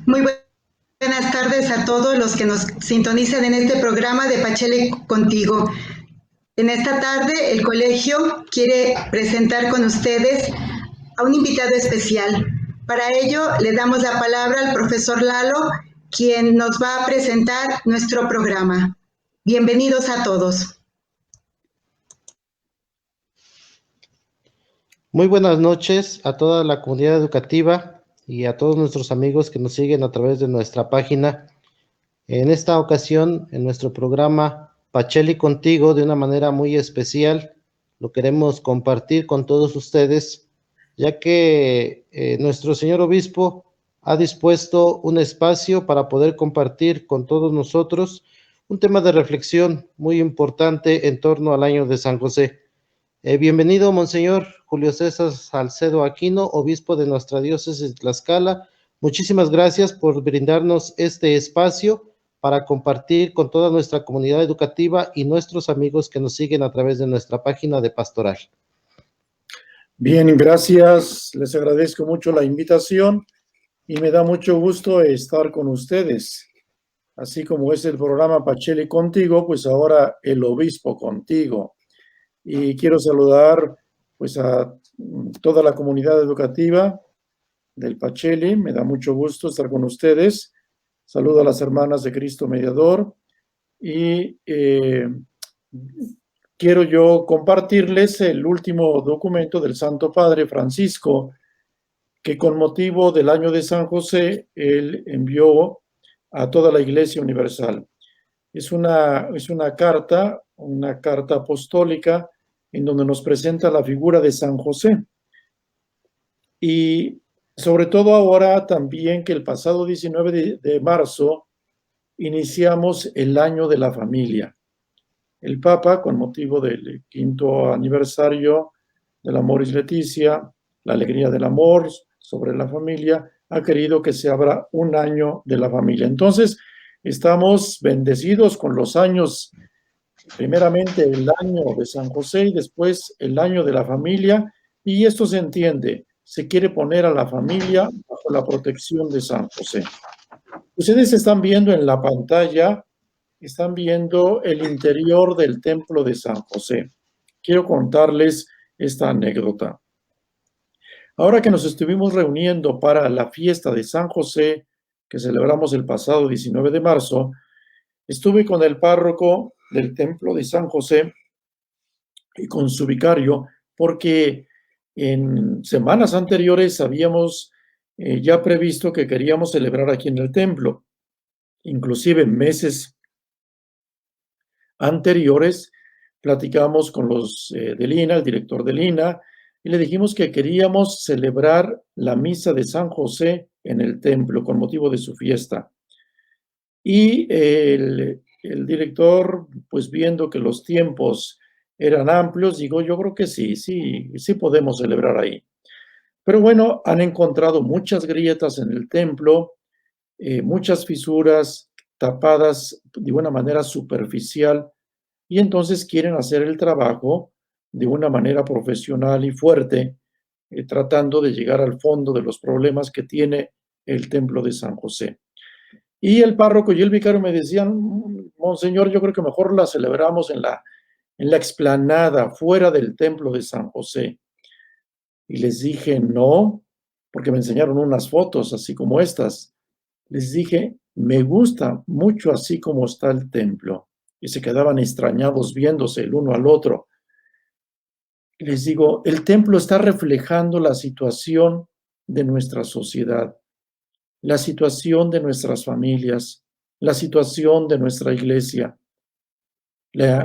Muy buenas tardes a todos los que nos sintonizan en este programa de Pacheli Contigo. En esta tarde el colegio quiere presentar con ustedes a un invitado especial. Para ello le damos la palabra al profesor Lalo, quien nos va a presentar nuestro programa. Bienvenidos a todos. Muy buenas noches a toda la comunidad educativa y a todos nuestros amigos que nos siguen a través de nuestra página. En esta ocasión, en nuestro programa Pacheli Contigo, de una manera muy especial, lo queremos compartir con todos ustedes, ya que nuestro señor obispo ha dispuesto un espacio para poder compartir con todos nosotros un tema de reflexión muy importante en torno al año de San José. Bienvenido, Monseñor Julio César Salcedo Aquino, obispo de nuestra diócesis de Tlaxcala. Muchísimas gracias por brindarnos este espacio para compartir con toda nuestra comunidad educativa y nuestros amigos que nos siguen a través de nuestra página de Pastoral. Bien, gracias. Les agradezco mucho la invitación y me da mucho gusto estar con ustedes. Así como es el programa Pacheli Contigo, pues ahora el obispo contigo. Y quiero saludar pues a toda la comunidad educativa del Pacheli. Me da mucho gusto estar con ustedes. Saludo a las hermanas de Cristo Mediador y quiero yo compartirles el último documento del Santo Padre Francisco, que con motivo del año de San José, él envió a toda la Iglesia Universal. Es una carta apostólica en donde nos presenta la figura de San José. Y sobre todo ahora también que el pasado 19 de marzo iniciamos el año de la familia. El Papa, con motivo del 5º aniversario del Amoris Laetitia, la alegría del amor sobre la familia, ha querido que se abra un año de la familia. Entonces, estamos bendecidos con los años, primeramente el año de San José y después el año de la familia, y esto se entiende, se quiere poner a la familia bajo la protección de San José. Ustedes están viendo en la pantalla, están viendo el interior del templo de San José. Quiero contarles esta anécdota. Ahora que nos estuvimos reuniendo para la fiesta de San José, que celebramos el pasado 19 de marzo, estuve con el párroco del templo de San José y con su vicario, porque en semanas anteriores habíamos ya previsto que queríamos celebrar aquí en el templo. Inclusive meses anteriores platicamos con los del INA, el director del INA, y le dijimos que queríamos celebrar la misa de San José en el templo con motivo de su fiesta. Y el director, pues viendo que los tiempos eran amplios, digo, yo creo que sí podemos celebrar ahí. Pero bueno, han encontrado muchas grietas en el templo, muchas fisuras tapadas de una manera superficial, y entonces quieren hacer el trabajo de una manera profesional y fuerte, tratando de llegar al fondo de los problemas que tiene el templo de San José. Y el párroco y el vicario me decían, Monseñor, yo creo que mejor la celebramos en la explanada, fuera del templo de San José. Y les dije, no, porque me enseñaron unas fotos así como estas. Les dije, me gusta mucho así como está el templo. Y se quedaban extrañados viéndose el uno al otro. Les digo, el templo está reflejando la situación de nuestra sociedad, la situación de nuestras familias, la situación de nuestra iglesia.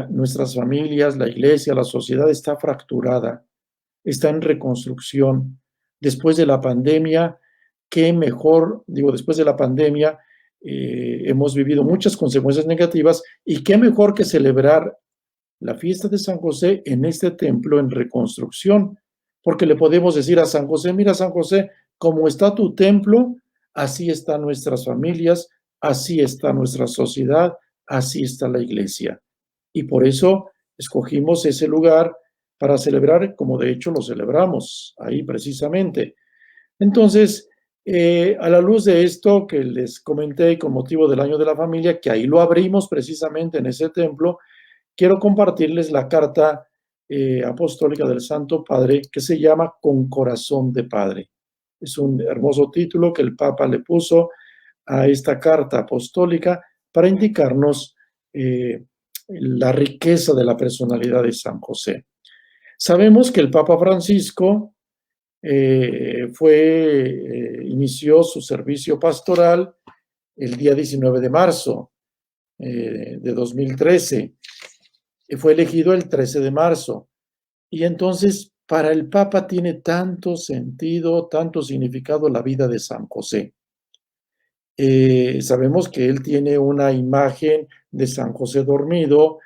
Nuestras familias, la iglesia, la sociedad está fracturada, está en reconstrucción. Después de la pandemia, qué mejor, después de la pandemia, hemos vivido muchas consecuencias negativas y qué mejor que celebrar la fiesta de San José en este templo en reconstrucción, porque le podemos decir a San José, mira San José, como está tu templo, así están nuestras familias, así está nuestra sociedad, así está la iglesia. Y por eso escogimos ese lugar para celebrar, como de hecho lo celebramos ahí precisamente. Entonces, A la luz de esto que les comenté con motivo del Año de la Familia, que ahí lo abrimos precisamente en ese templo, quiero compartirles la carta apostólica del Santo Padre que se llama Con Corazón de Padre. Es un hermoso título que el Papa le puso a esta carta apostólica para indicarnos la riqueza de la personalidad de San José. Sabemos que el Papa Francisco inició su servicio pastoral el día 19 de marzo de 2013. Fue elegido el 13 de marzo. Y entonces, para el Papa tiene tanto sentido, tanto significado la vida de San José. Sabemos que él tiene una imagen de San José dormido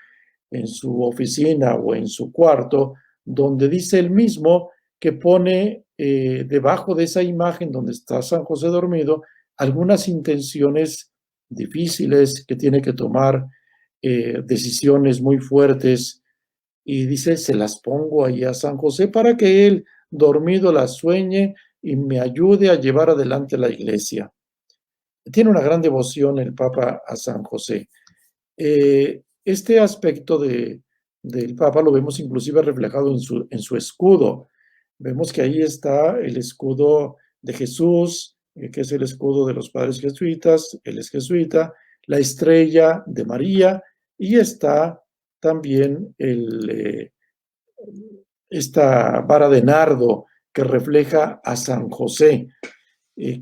en su oficina o en su cuarto, donde dice él mismo que pone debajo de esa imagen donde está San José dormido algunas intenciones difíciles que tiene que tomar, decisiones muy fuertes, y dice, se las pongo ahí a San José para que él dormido las sueñe y me ayude a llevar adelante la iglesia. Tiene una gran devoción el Papa a San José. Este aspecto del Papa lo vemos inclusive reflejado en su escudo. Vemos que ahí está el escudo de Jesús, que es el escudo de los padres jesuitas, él es jesuita, la estrella de María, y está también esta vara de nardo que refleja a San José.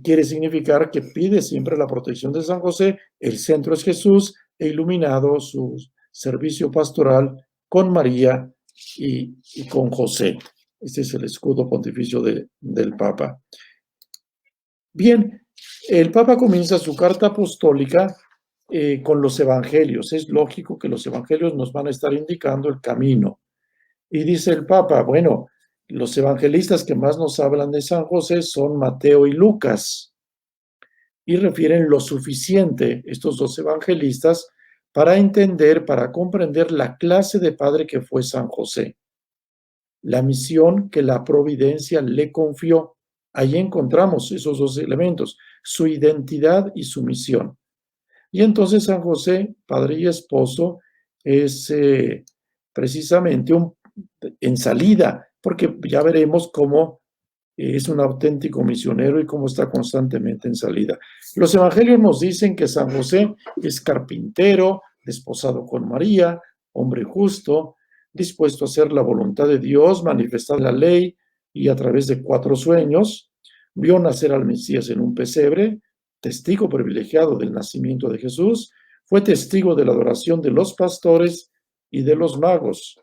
Quiere significar que pide siempre la protección de San José, el centro es Jesús, e iluminado su servicio pastoral con María y con José. Este es el escudo pontificio del Papa. Bien, el Papa comienza su carta apostólica con los evangelios. Es lógico que los evangelios nos van a estar indicando el camino. Y dice el Papa, bueno, los evangelistas que más nos hablan de San José son Mateo y Lucas, y refieren lo suficiente, estos dos evangelistas, para entender, para comprender la clase de padre que fue San José, la misión que la providencia le confió. Ahí encontramos esos dos elementos, su identidad y su misión. Y entonces San José, padre y esposo, es precisamente en salida, porque ya veremos cómo es un auténtico misionero y cómo está constantemente en salida. Los evangelios nos dicen que San José es carpintero, desposado con María, hombre justo, dispuesto a hacer la voluntad de Dios, manifestar la ley, y a través de 4 sueños vio nacer al Mesías en un pesebre, testigo privilegiado del nacimiento de Jesús, fue testigo de la adoración de los pastores y de los magos.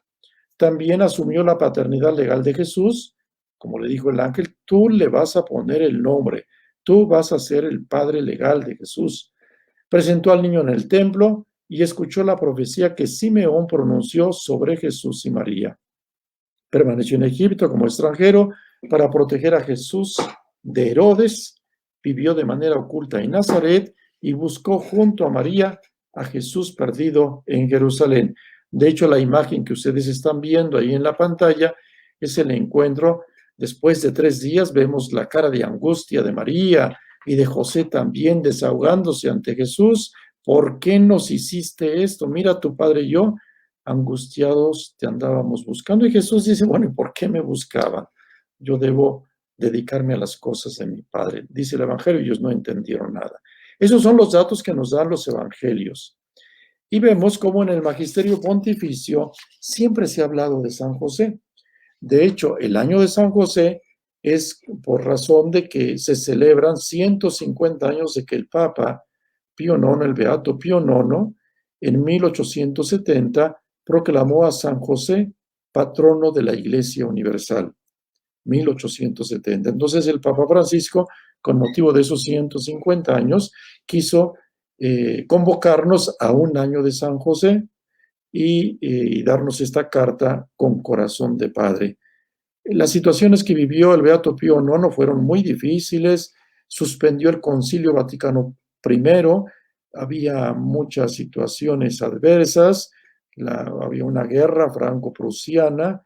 También asumió la paternidad legal de Jesús, como le dijo el ángel, tú le vas a poner el nombre, tú vas a ser el padre legal de Jesús. Presentó al niño en el templo y escuchó la profecía que Simeón pronunció sobre Jesús y María. Permaneció en Egipto como extranjero para proteger a Jesús de Herodes, vivió de manera oculta en Nazaret y buscó junto a María a Jesús perdido en Jerusalén. De hecho, la imagen que ustedes están viendo ahí en la pantalla es el encuentro. Después de 3 días vemos la cara de angustia de María y de José también desahogándose ante Jesús. ¿Por qué nos hiciste esto? Mira, tu padre y yo, angustiados, te andábamos buscando. Y Jesús dice, bueno, ¿y por qué me buscaban? Yo debo dedicarme a las cosas de mi padre. Dice el evangelio, ellos no entendieron nada. Esos son los datos que nos dan los evangelios. Y vemos cómo en el magisterio pontificio siempre se ha hablado de San José. De hecho, el año de San José es por razón de que se celebran 150 años de que el Papa Pío IX, el Beato Pío IX, en 1870 proclamó a San José patrono de la Iglesia Universal. 1870. Entonces el Papa Francisco, con motivo de esos 150 años, quiso convocarnos a un año de San José y darnos esta carta con corazón de padre. Las situaciones que vivió el Beato Pío IX fueron muy difíciles, suspendió el Concilio Vaticano I, había muchas situaciones adversas, había una guerra franco-prusiana,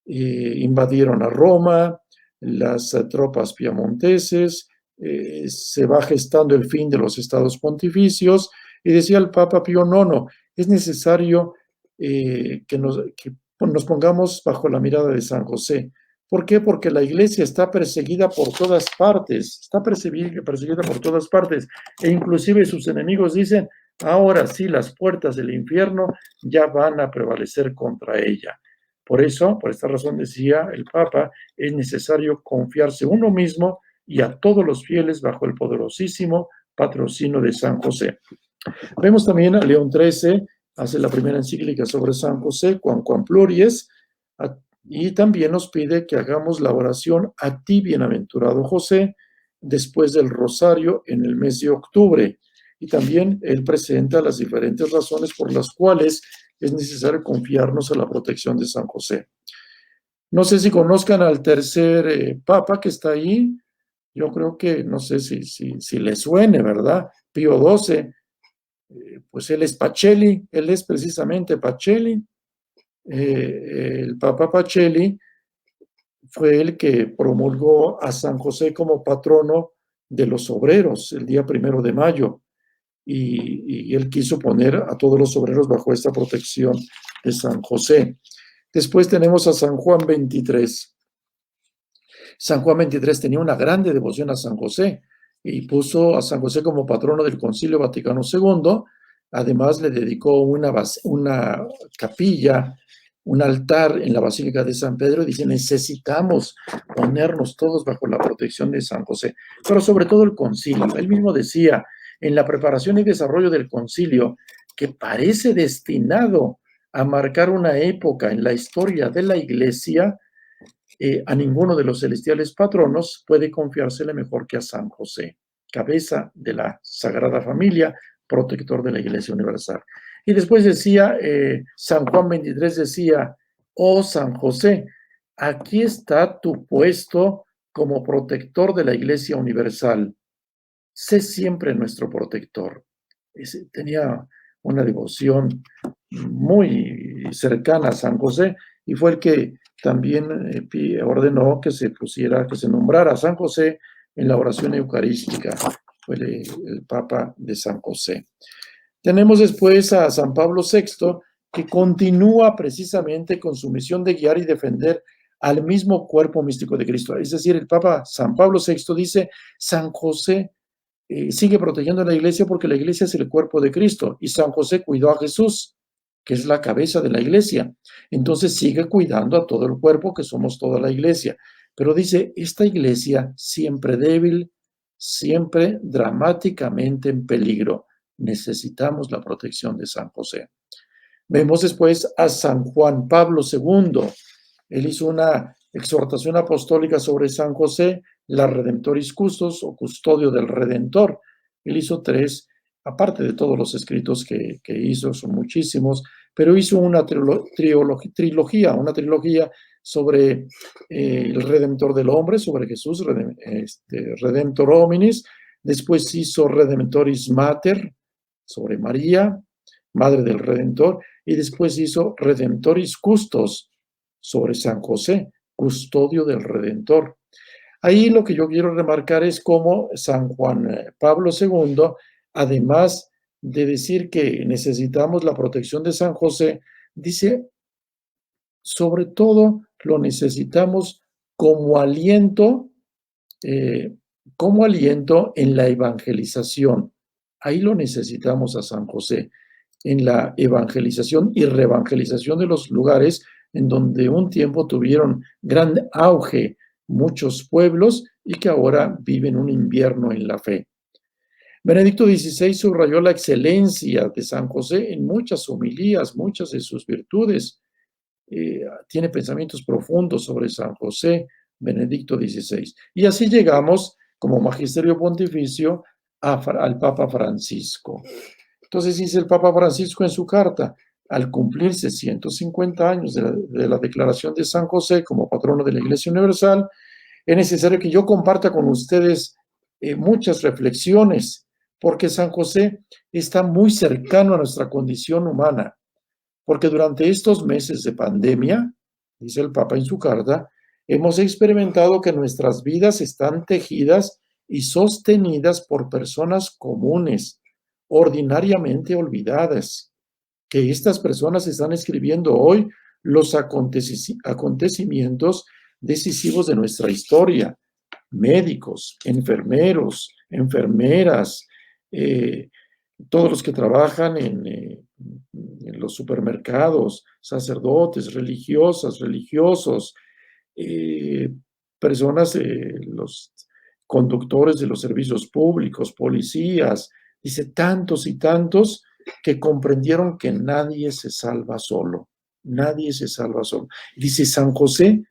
invadieron a Roma, las tropas piamonteses, se va gestando el fin de los estados pontificios, y decía el Papa Pío IX, es necesario que nos pongamos bajo la mirada de San José. ¿Por qué? Porque la Iglesia está perseguida por todas partes, está perseguida por todas partes, e inclusive sus enemigos dicen, ahora sí, las puertas del infierno ya van a prevalecer contra ella. Por eso, por esta razón decía el Papa, es necesario confiarse uno mismo y a todos los fieles bajo el poderosísimo patrocinio de San José. Vemos también a León XIII, hace la primera encíclica sobre San José, Quam Pluries, y también nos pide que hagamos la oración a ti, bienaventurado José, después del rosario en el mes de octubre. Y también él presenta las diferentes razones por las cuales es necesario confiarnos a la protección de San José. No sé si conozcan al tercer papa que está ahí. Yo creo que, no sé si le suene, ¿verdad? Pío XII, pues él es Pacelli, él es precisamente Pacelli. El Papa Pacelli fue el que promulgó a San José como patrono de los obreros el día 1 de mayo, y él quiso poner a todos los obreros bajo esta protección de San José. Después tenemos a San Juan XXIII. San Juan XXIII tenía una grande devoción a San José y puso a San José como patrono del Concilio Vaticano II. Además, le dedicó una capilla, un altar en la Basílica de San Pedro, y dice, necesitamos ponernos todos bajo la protección de San José, pero sobre todo el concilio. Él mismo decía, en la preparación y desarrollo del concilio, que parece destinado a marcar una época en la historia de la Iglesia, a ninguno de los celestiales patronos puede confiársele mejor que a San José, cabeza de la Sagrada Familia, protector de la Iglesia Universal. Y después decía, San Juan XXIII decía, oh San José, aquí está tu puesto como protector de la Iglesia Universal. Sé siempre nuestro protector. Tenía una devoción muy cercana a San José, y fue el que también ordenó que se nombrara a San José en la oración eucarística. Fue el Papa de San José. Tenemos después a San Pablo VI, que continúa precisamente con su misión de guiar y defender al mismo cuerpo místico de Cristo. Es decir, el Papa San Pablo VI dice, San José sigue protegiendo a la Iglesia porque la Iglesia es el cuerpo de Cristo, y San José cuidó a Jesús, que es la cabeza de la Iglesia. Entonces sigue cuidando a todo el cuerpo, que somos toda la Iglesia. Pero dice, esta Iglesia siempre débil, siempre dramáticamente en peligro. Necesitamos la protección de San José. Vemos después a San Juan Pablo II. Él hizo una exhortación apostólica sobre San José, la Redemptoris Custos, o custodio del Redentor. Él hizo 3, aparte de todos los escritos que hizo, son muchísimos, pero hizo una trilogía sobre el Redentor del hombre, sobre Jesús, Redemptor Hominis. Después hizo Redemptoris Mater, sobre María, Madre del Redentor, y después hizo Redemptoris Custos, sobre San José, custodio del Redentor. Ahí lo que yo quiero remarcar es cómo San Juan Pablo II, además de decir que necesitamos la protección de San José, dice, sobre todo lo necesitamos como aliento en la evangelización. Ahí lo necesitamos a San José, en la evangelización y reevangelización de los lugares en donde un tiempo tuvieron gran auge muchos pueblos y que ahora viven un invierno en la fe. Benedicto XVI subrayó la excelencia de San José en muchas homilías, muchas de sus virtudes. Tiene pensamientos profundos sobre San José, Benedicto XVI. Y así llegamos, como magisterio pontificio, al Papa Francisco. Entonces dice el Papa Francisco en su carta, al cumplirse 150 años de la declaración de San José como patrono de la Iglesia Universal, es necesario que yo comparta con ustedes muchas reflexiones, porque San José está muy cercano a nuestra condición humana, porque durante estos meses de pandemia, dice el Papa en su carta, hemos experimentado que nuestras vidas están tejidas y sostenidas por personas comunes, ordinariamente olvidadas, que estas personas están escribiendo hoy los acontecimientos decisivos de nuestra historia. Médicos, enfermeros, enfermeras, todos los que trabajan en los supermercados, sacerdotes, religiosas, religiosos, personas, los conductores de los servicios públicos, policías, dice tantos y tantos que comprendieron que nadie se salva solo, nadie se salva solo. Dice, San José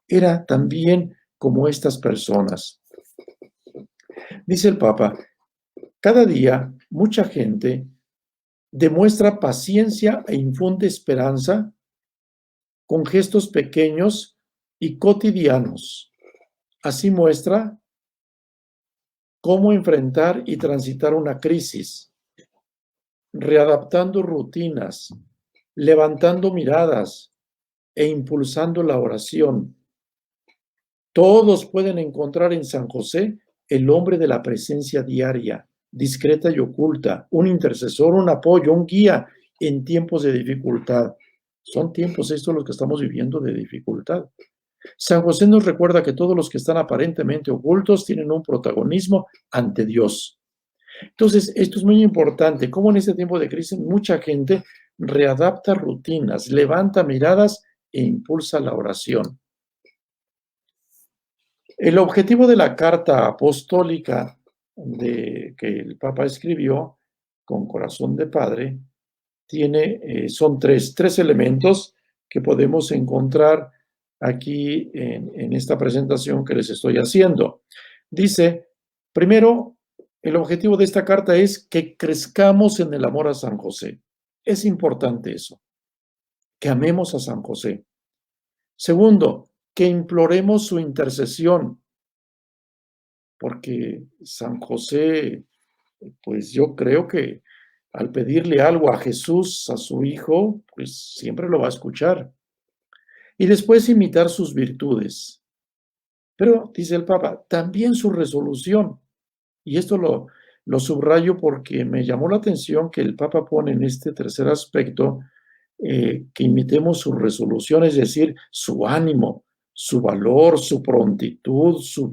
era también como estas personas. Dice el Papa, cada día mucha gente demuestra paciencia e infunde esperanza con gestos pequeños y cotidianos. Así muestra cómo enfrentar y transitar una crisis, readaptando rutinas, levantando miradas e impulsando la oración. Todos pueden encontrar en San José el hombre de la presencia diaria, discreta y oculta, un intercesor, un apoyo, un guía en tiempos de dificultad. Son tiempos estos los que estamos viviendo de dificultad. San José nos recuerda que todos los que están aparentemente ocultos tienen un protagonismo ante Dios. Entonces, esto es muy importante, cómo en este tiempo de crisis mucha gente readapta rutinas, levanta miradas e impulsa la oración. El objetivo de la carta apostólica que el Papa escribió con corazón de padre son tres elementos que podemos encontrar aquí en esta presentación que les estoy haciendo. Dice, primero, el objetivo de esta carta es que crezcamos en el amor a San José. Es importante eso, que amemos a San José. Segundo, que imploremos su intercesión, porque San José, pues yo creo que al pedirle algo a Jesús, a su Hijo, pues siempre lo va a escuchar. Y después imitar sus virtudes. Pero, dice el Papa, también su resolución. Y esto lo subrayo porque me llamó la atención que el Papa pone en este tercer aspecto que imitemos su resolución, es decir, su ánimo, su valor, su prontitud, su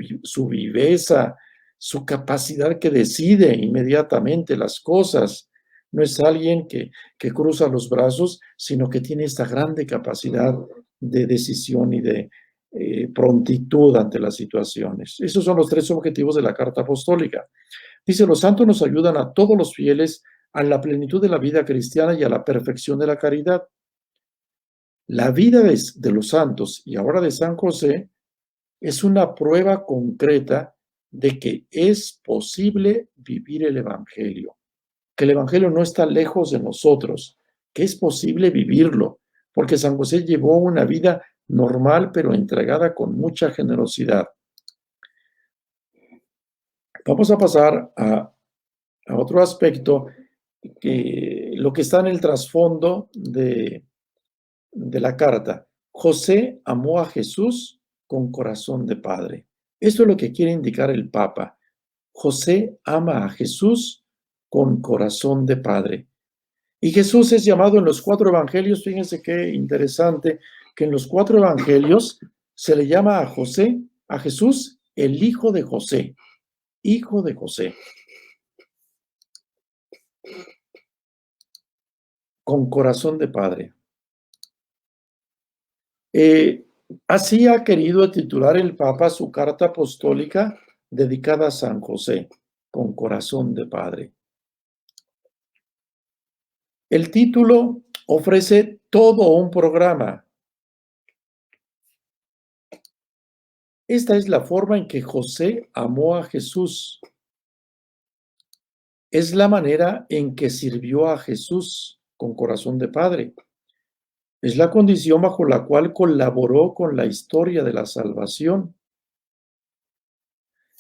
viveza, su capacidad que decide inmediatamente las cosas. No es alguien que cruza los brazos, sino que tiene esta grande capacidad de decisión y de prontitud ante las situaciones. Esos son los tres objetivos de la Carta Apostólica. Dice, los santos nos ayudan a todos los fieles a la plenitud de la vida cristiana y a la perfección de la caridad. La vida de los santos y ahora de San José es una prueba concreta de que es posible vivir el Evangelio, que el Evangelio no está lejos de nosotros, que es posible vivirlo, porque San José llevó una vida normal pero entregada con mucha generosidad. Vamos a pasar a otro aspecto, lo que está en el trasfondo de la carta. José amó a Jesús con corazón de padre. Esto es lo que quiere indicar el Papa. José ama a Jesús con corazón de padre. Y Jesús es llamado en los 4 evangelios, fíjense qué interesante, que en los 4 evangelios se le llama a Jesús, el hijo de José. Hijo de José. Con corazón de padre. Así ha querido titular el Papa su carta apostólica dedicada a San José, con corazón de padre. El título ofrece todo un programa. Esta es la forma en que José amó a Jesús. Es la manera en que sirvió a Jesús con corazón de padre. Es la condición bajo la cual colaboró con la historia de la salvación.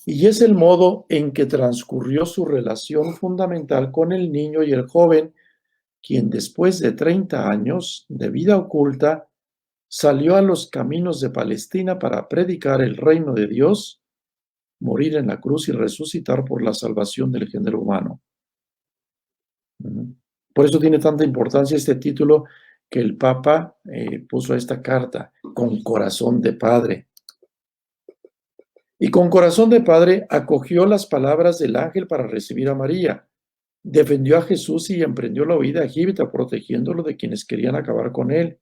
Y es el modo en que transcurrió su relación fundamental con el niño y el joven, quien después de 30 años de vida oculta, salió a los caminos de Palestina para predicar el reino de Dios morir en la cruz y resucitar por la salvación del género humano. Por eso tiene tanta importancia este título que el Papa puso a esta carta, con corazón de padre. Y con corazón de padre acogió las palabras del ángel para recibir a María. Defendió a Jesús y emprendió la huida a Egipto, protegiéndolo de quienes querían acabar con él.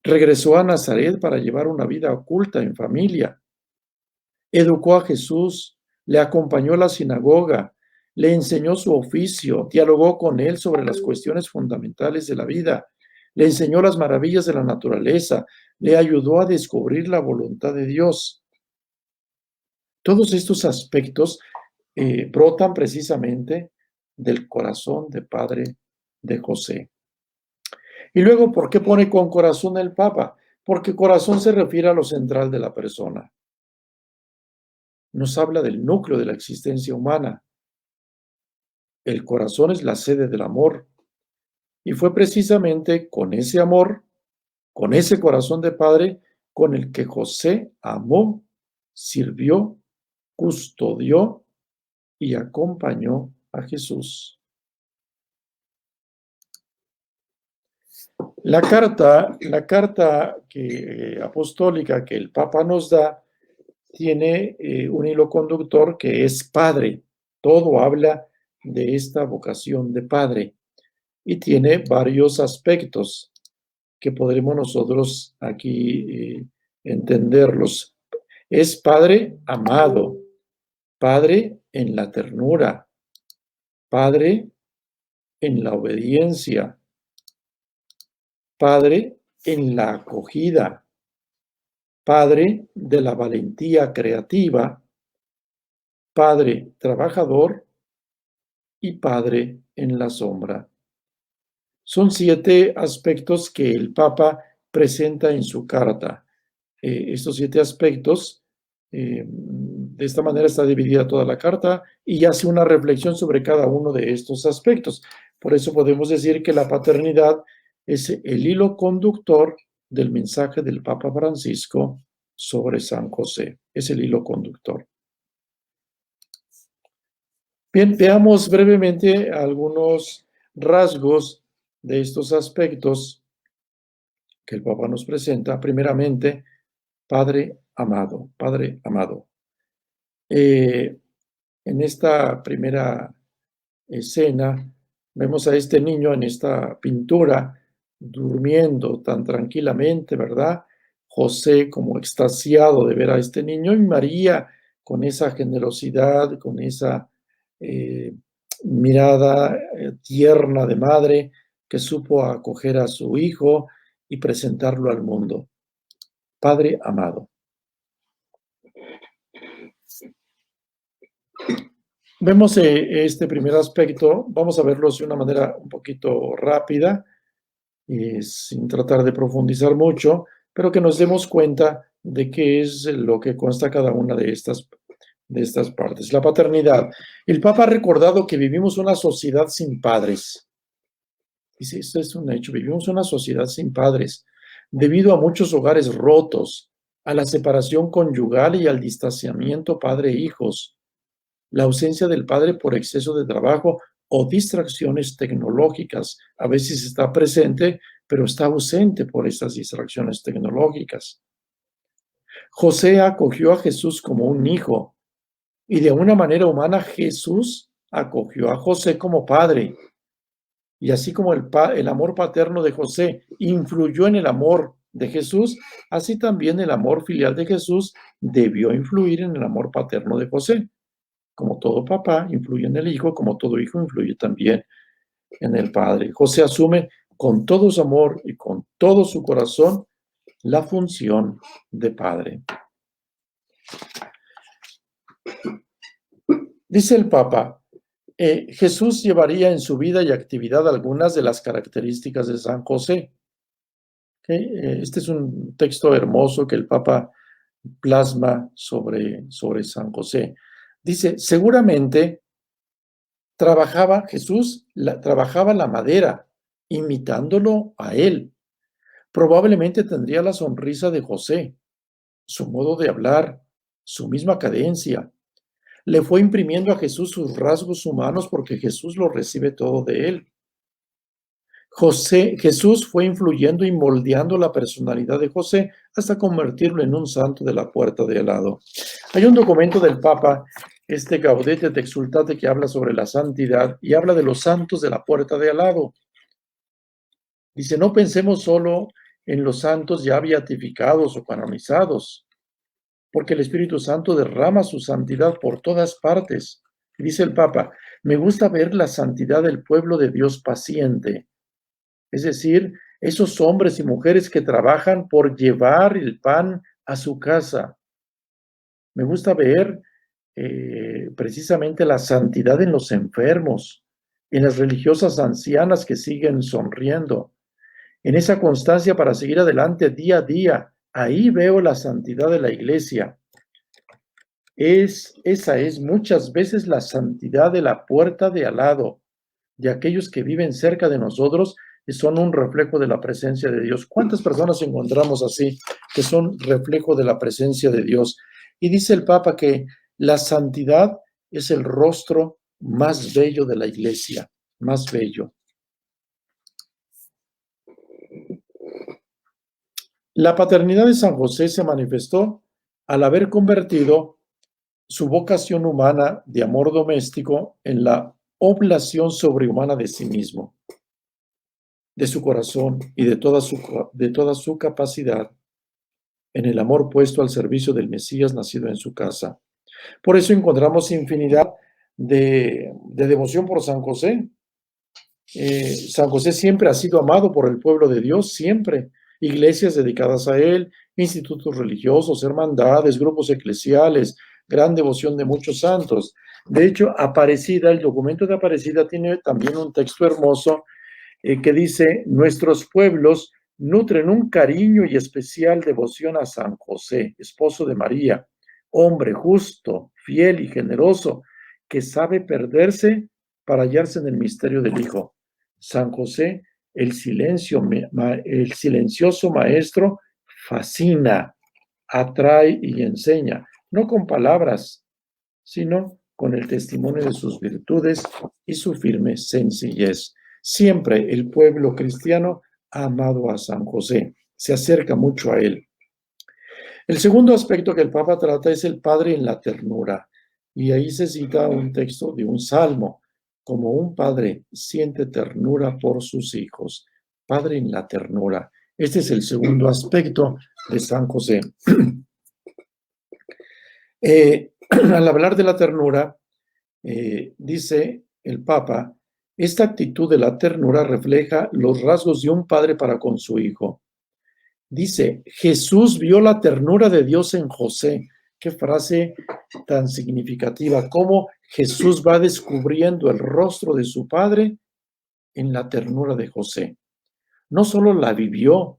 Regresó a Nazaret para llevar una vida oculta en familia. Educó a Jesús, le acompañó a la sinagoga, le enseñó su oficio, dialogó con él sobre las cuestiones fundamentales de la vida, le enseñó las maravillas de la naturaleza, le ayudó a descubrir la voluntad de Dios. Todos estos aspectos brotan precisamente del corazón de padre de José. Y luego, ¿por qué pone con corazón el Papa? Porque corazón se refiere a lo central de la persona. Nos habla del núcleo de la existencia humana. El corazón es la sede del amor. Y fue precisamente con ese amor, con ese corazón de padre, con el que José amó, sirvió, custodió y acompañó a Jesús. La carta apostólica que el Papa nos da tiene un hilo conductor que es padre. Todo habla de esta vocación de padre y tiene varios aspectos que podremos nosotros aquí entenderlos. Es padre amado, padre en la ternura, padre en la obediencia, padre en la acogida, padre de la valentía creativa, padre trabajador y padre en la sombra. Son 7 aspectos que el Papa presenta en su carta. Estos 7 aspectos, de esta manera está dividida toda la carta y hace una reflexión sobre cada uno de estos aspectos. Por eso podemos decir que la paternidad es el hilo conductor del mensaje del Papa Francisco sobre San José. Es el hilo conductor. Bien, veamos brevemente algunos rasgos de estos aspectos que el Papa nos presenta. Primeramente, Padre amado, Padre amado. En esta primera escena vemos a este niño en esta pintura durmiendo tan tranquilamente, ¿verdad? José como extasiado de ver a este niño y María con esa generosidad, con esa mirada tierna de madre que supo acoger a su hijo y presentarlo al mundo. Padre amado. Vemos este primer aspecto, vamos a verlo de una manera un poquito rápida, sin tratar de profundizar mucho, pero que nos demos cuenta de qué es lo que consta cada una de estas partes. La paternidad. El Papa ha recordado que vivimos una sociedad sin padres. Dice, esto es un hecho, vivimos una sociedad sin padres, debido a muchos hogares rotos, a la separación conyugal y al distanciamiento padre-hijos. La ausencia del padre por exceso de trabajo o distracciones tecnológicas. A veces está presente, pero está ausente por estas distracciones tecnológicas. José acogió a Jesús como un hijo y de una manera humana Jesús acogió a José como padre. Y así como el amor paterno de José influyó en el amor de Jesús, así también el amor filial de Jesús debió influir en el amor paterno de José. Como todo papá influye en el hijo, como todo hijo influye también en el padre. José asume con todo su amor y con todo su corazón la función de padre. Dice el Papa, Jesús llevaría en su vida y actividad algunas de las características de San José. Este es un texto hermoso que el Papa plasma sobre San José. Dice, seguramente Jesús trabajaba la madera, imitándolo a él. Probablemente tendría la sonrisa de José, su modo de hablar, su misma cadencia, le fue imprimiendo a Jesús sus rasgos humanos porque Jesús lo recibe todo de él. Jesús fue influyendo y moldeando la personalidad de José hasta convertirlo en un santo de la puerta de al lado. Hay un documento del Papa, Gaudete et Exsultate, que habla sobre la santidad y habla de los santos de la puerta de al lado. Dice, no pensemos solo en los santos ya beatificados o canonizados, porque el Espíritu Santo derrama su santidad por todas partes. Dice el Papa, me gusta ver la santidad del pueblo de Dios paciente, es decir, esos hombres y mujeres que trabajan por llevar el pan a su casa. Me gusta ver precisamente la santidad en los enfermos, en las religiosas ancianas que siguen sonriendo, en esa constancia para seguir adelante día a día. Ahí veo la santidad de la iglesia. Esa es muchas veces la santidad de la puerta de al lado, de aquellos que viven cerca de nosotros y son un reflejo de la presencia de Dios. ¿Cuántas personas encontramos así, que son reflejo de la presencia de Dios? Y dice el Papa que la santidad es el rostro más bello de la iglesia, más bello. La paternidad de San José se manifestó al haber convertido su vocación humana de amor doméstico en la oblación sobrehumana de sí mismo, de su corazón y de toda su capacidad en el amor puesto al servicio del Mesías nacido en su casa. Por eso encontramos infinidad de devoción por San José. San José siempre ha sido amado por el pueblo de Dios, siempre. Iglesias dedicadas a él, institutos religiosos, hermandades, grupos eclesiales, gran devoción de muchos santos. De hecho, Aparecida, el documento de Aparecida tiene también un texto hermoso que dice, nuestros pueblos nutren un cariño y especial devoción a San José, esposo de María, hombre justo, fiel y generoso, que sabe perderse para hallarse en el misterio del Hijo. San José, el silencioso maestro, fascina, atrae y enseña, no con palabras, sino con el testimonio de sus virtudes y su firme sencillez. Siempre el pueblo cristiano ha amado a San José, se acerca mucho a él. El segundo aspecto que el Papa trata es el Padre en la ternura, y ahí se cita un texto de un salmo, como un padre siente ternura por sus hijos, Padre en la ternura. Este es el segundo aspecto de San José. Al hablar de la ternura, dice el Papa, esta actitud de la ternura refleja los rasgos de un padre para con su hijo. Dice, Jesús vio la ternura de Dios en José. Qué frase tan significativa, cómo Jesús va descubriendo el rostro de su padre en la ternura de José. No solo la vivió,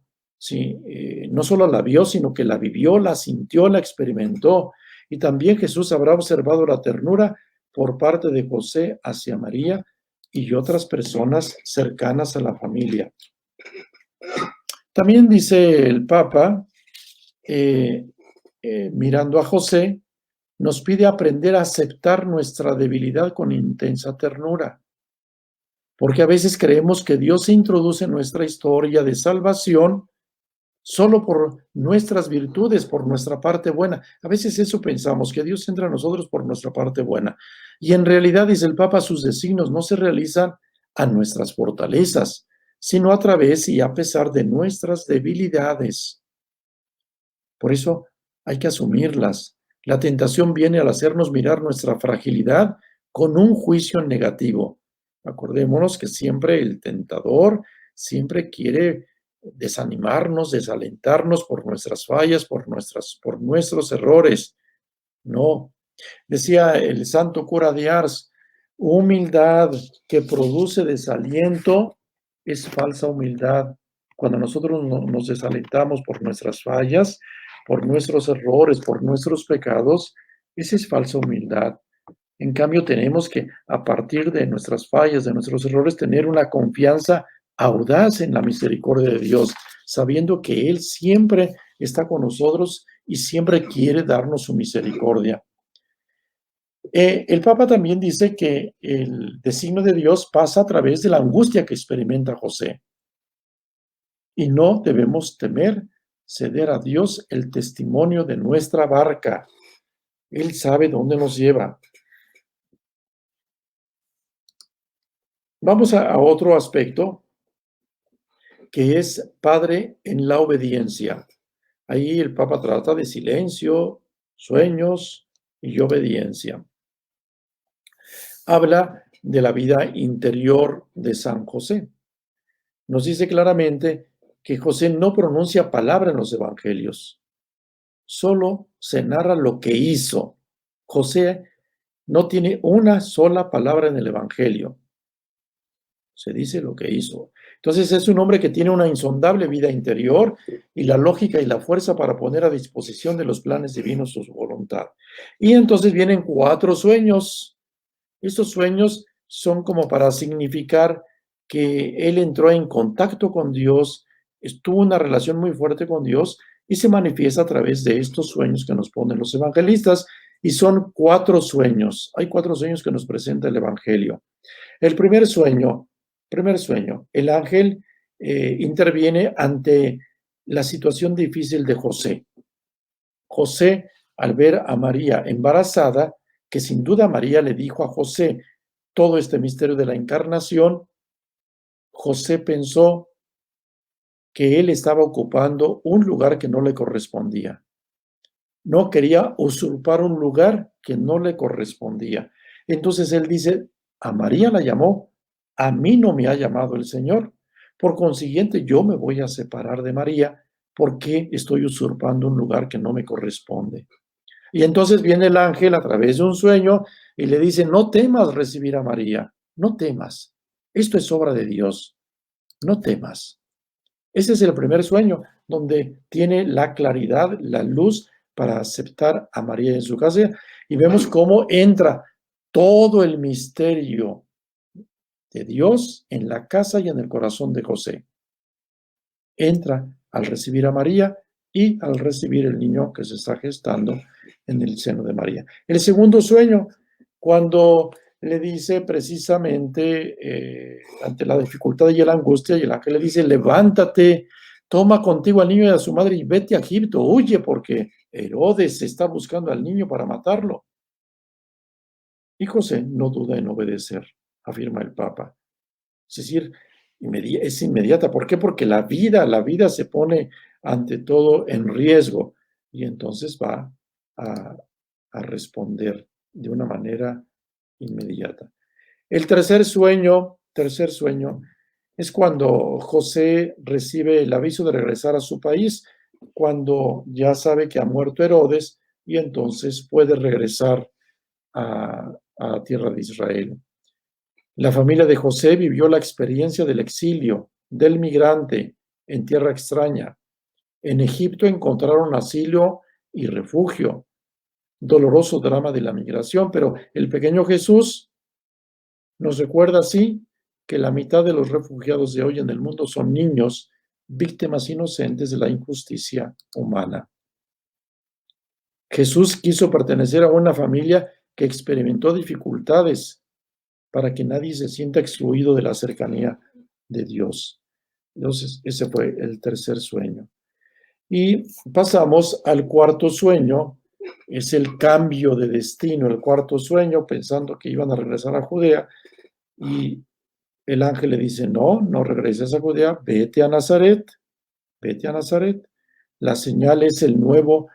no solo la vio, sino que la vivió, la sintió, la experimentó. Y también Jesús habrá observado la ternura por parte de José hacia María y otras personas cercanas a la familia. También dice el Papa, mirando a José, nos pide aprender a aceptar nuestra debilidad con intensa ternura, porque a veces creemos que Dios se introduce en nuestra historia de salvación solo por nuestras virtudes, por nuestra parte buena. A veces eso pensamos, que Dios entra a nosotros por nuestra parte buena. Y en realidad, dice el Papa, sus designios no se realizan a nuestras fortalezas, sino a través y a pesar de nuestras debilidades. Por eso hay que asumirlas. La tentación viene al hacernos mirar nuestra fragilidad con un juicio negativo. Acordémonos que siempre el tentador siempre quiere desanimarnos, desalentarnos por nuestras fallas, por nuestros errores. No. Decía el santo cura de Ars, humildad que produce desaliento es falsa humildad. Cuando nosotros nos desalentamos por nuestras fallas, por nuestros errores, por nuestros pecados, esa es falsa humildad. En cambio, tenemos que, a partir de nuestras fallas, de nuestros errores, tener una confianza audaz en la misericordia de Dios, sabiendo que Él siempre está con nosotros y siempre quiere darnos su misericordia. El Papa también dice que el designio de Dios pasa a través de la angustia que experimenta José. Y no debemos temer ceder a Dios el testimonio de nuestra barca. Él sabe dónde nos lleva. Vamos a otro aspecto, que es padre en la obediencia. Ahí el Papa trata de silencio, sueños y obediencia. Habla de la vida interior de San José. Nos dice claramente que José no pronuncia palabra en los evangelios, solo se narra lo que hizo. José no tiene una sola palabra en el evangelio, se dice lo que hizo. Entonces es un hombre que tiene una insondable vida interior y la lógica y la fuerza para poner a disposición de los planes divinos su voluntad. Y entonces vienen 4 sueños. Estos sueños son como para significar que él entró en contacto con Dios, tuvo una relación muy fuerte con Dios y se manifiesta a través de estos sueños que nos ponen los evangelistas. Y son 4 sueños. Hay 4 sueños que nos presenta el Evangelio. El primer sueño, el ángel interviene ante la situación difícil de José. José, al ver a María embarazada, que sin duda María le dijo a José todo este misterio de la encarnación, José pensó que él estaba ocupando un lugar que no le correspondía. No quería usurpar un lugar que no le correspondía. Entonces él dice, a María la llamó, a mí no me ha llamado el Señor. Por consiguiente, yo me voy a separar de María porque estoy usurpando un lugar que no me corresponde. Y entonces viene el ángel a través de un sueño y le dice, no temas recibir a María, no temas. Esto es obra de Dios, no temas. Ese es el primer sueño, donde tiene la claridad, la luz para aceptar a María en su casa. Y vemos cómo entra todo el misterio de Dios en la casa y en el corazón de José. Entra al recibir a María y al recibir el niño que se está gestando en el seno de María. El segundo sueño, cuando le dice precisamente ante la dificultad y la angustia, y el ángel le dice, levántate, toma contigo al niño y a su madre y vete a Egipto, huye porque Herodes está buscando al niño para matarlo. Y José no duda en obedecer, afirma el Papa. Es decir, es inmediata. ¿Por qué? Porque la vida se pone ante todo en riesgo y entonces va a responder de una manera inmediata. El tercer sueño es cuando José recibe el aviso de regresar a su país, cuando ya sabe que ha muerto Herodes y entonces puede regresar a tierra de Israel. La familia de José vivió la experiencia del exilio, del migrante en tierra extraña. En Egipto encontraron asilo y refugio. Doloroso drama de la migración, pero el pequeño Jesús nos recuerda así que la mitad de los refugiados de hoy en el mundo son niños, víctimas inocentes de la injusticia humana. Jesús quiso pertenecer a una familia que experimentó dificultades para que nadie se sienta excluido de la cercanía de Dios. Entonces, ese fue el tercer sueño. Y pasamos al cuarto sueño, es el cambio de destino, el cuarto sueño, pensando que iban a regresar a Judea, y el ángel le dice, no, no regreses a Judea, vete a Nazaret, vete a Nazaret. La señal es el nuevo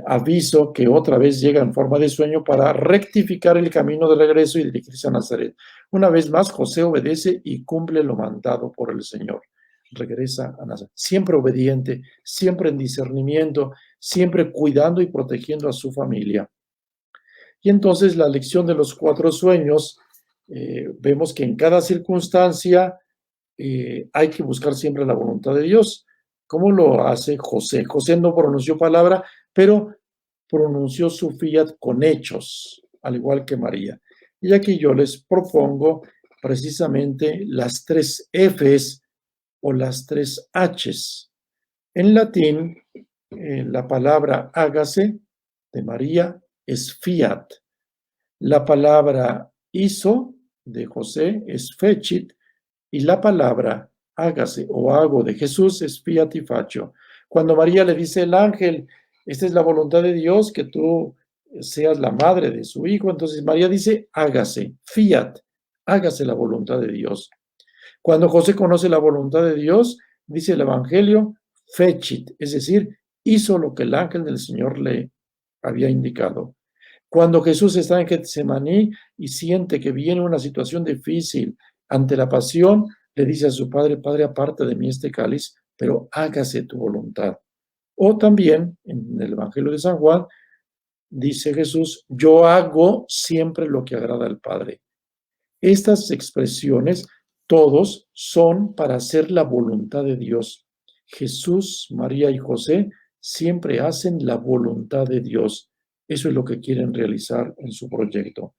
aviso que otra vez llega en forma de sueño para rectificar el camino de regreso y dirigirse a Nazaret. Una vez más, José obedece y cumple lo mandado por el Señor. Regresa a Nazaret, siempre obediente, siempre en discernimiento, siempre cuidando y protegiendo a su familia. Y entonces la lección de los 4 sueños, vemos que en cada circunstancia hay que buscar siempre la voluntad de Dios. ¿Cómo lo hace José? José no pronunció palabra, pero pronunció su fiat con hechos, al igual que María. Y aquí yo les propongo precisamente las 3 Fs o las 3 Hs. En latín, la palabra hágase de María es fiat. La palabra hizo de José es fecit y la palabra hágase o hago de Jesús es fiat y facio. Cuando María le dice el ángel, esta es la voluntad de Dios, que tú seas la madre de su hijo, entonces María dice hágase, fiat, hágase la voluntad de Dios. Cuando José conoce la voluntad de Dios, dice el Evangelio, fecit, es decir, hizo lo que el ángel del Señor le había indicado. Cuando Jesús está en Getsemaní y siente que viene una situación difícil ante la pasión, le dice a su padre, Padre, aparte de mí este cáliz, pero hágase tu voluntad. O también, en el Evangelio de San Juan, dice Jesús, yo hago siempre lo que agrada al Padre. Estas expresiones, todos, son para hacer la voluntad de Dios. Jesús, María y José siempre hacen la voluntad de Dios. Eso es lo que quieren realizar en su proyecto.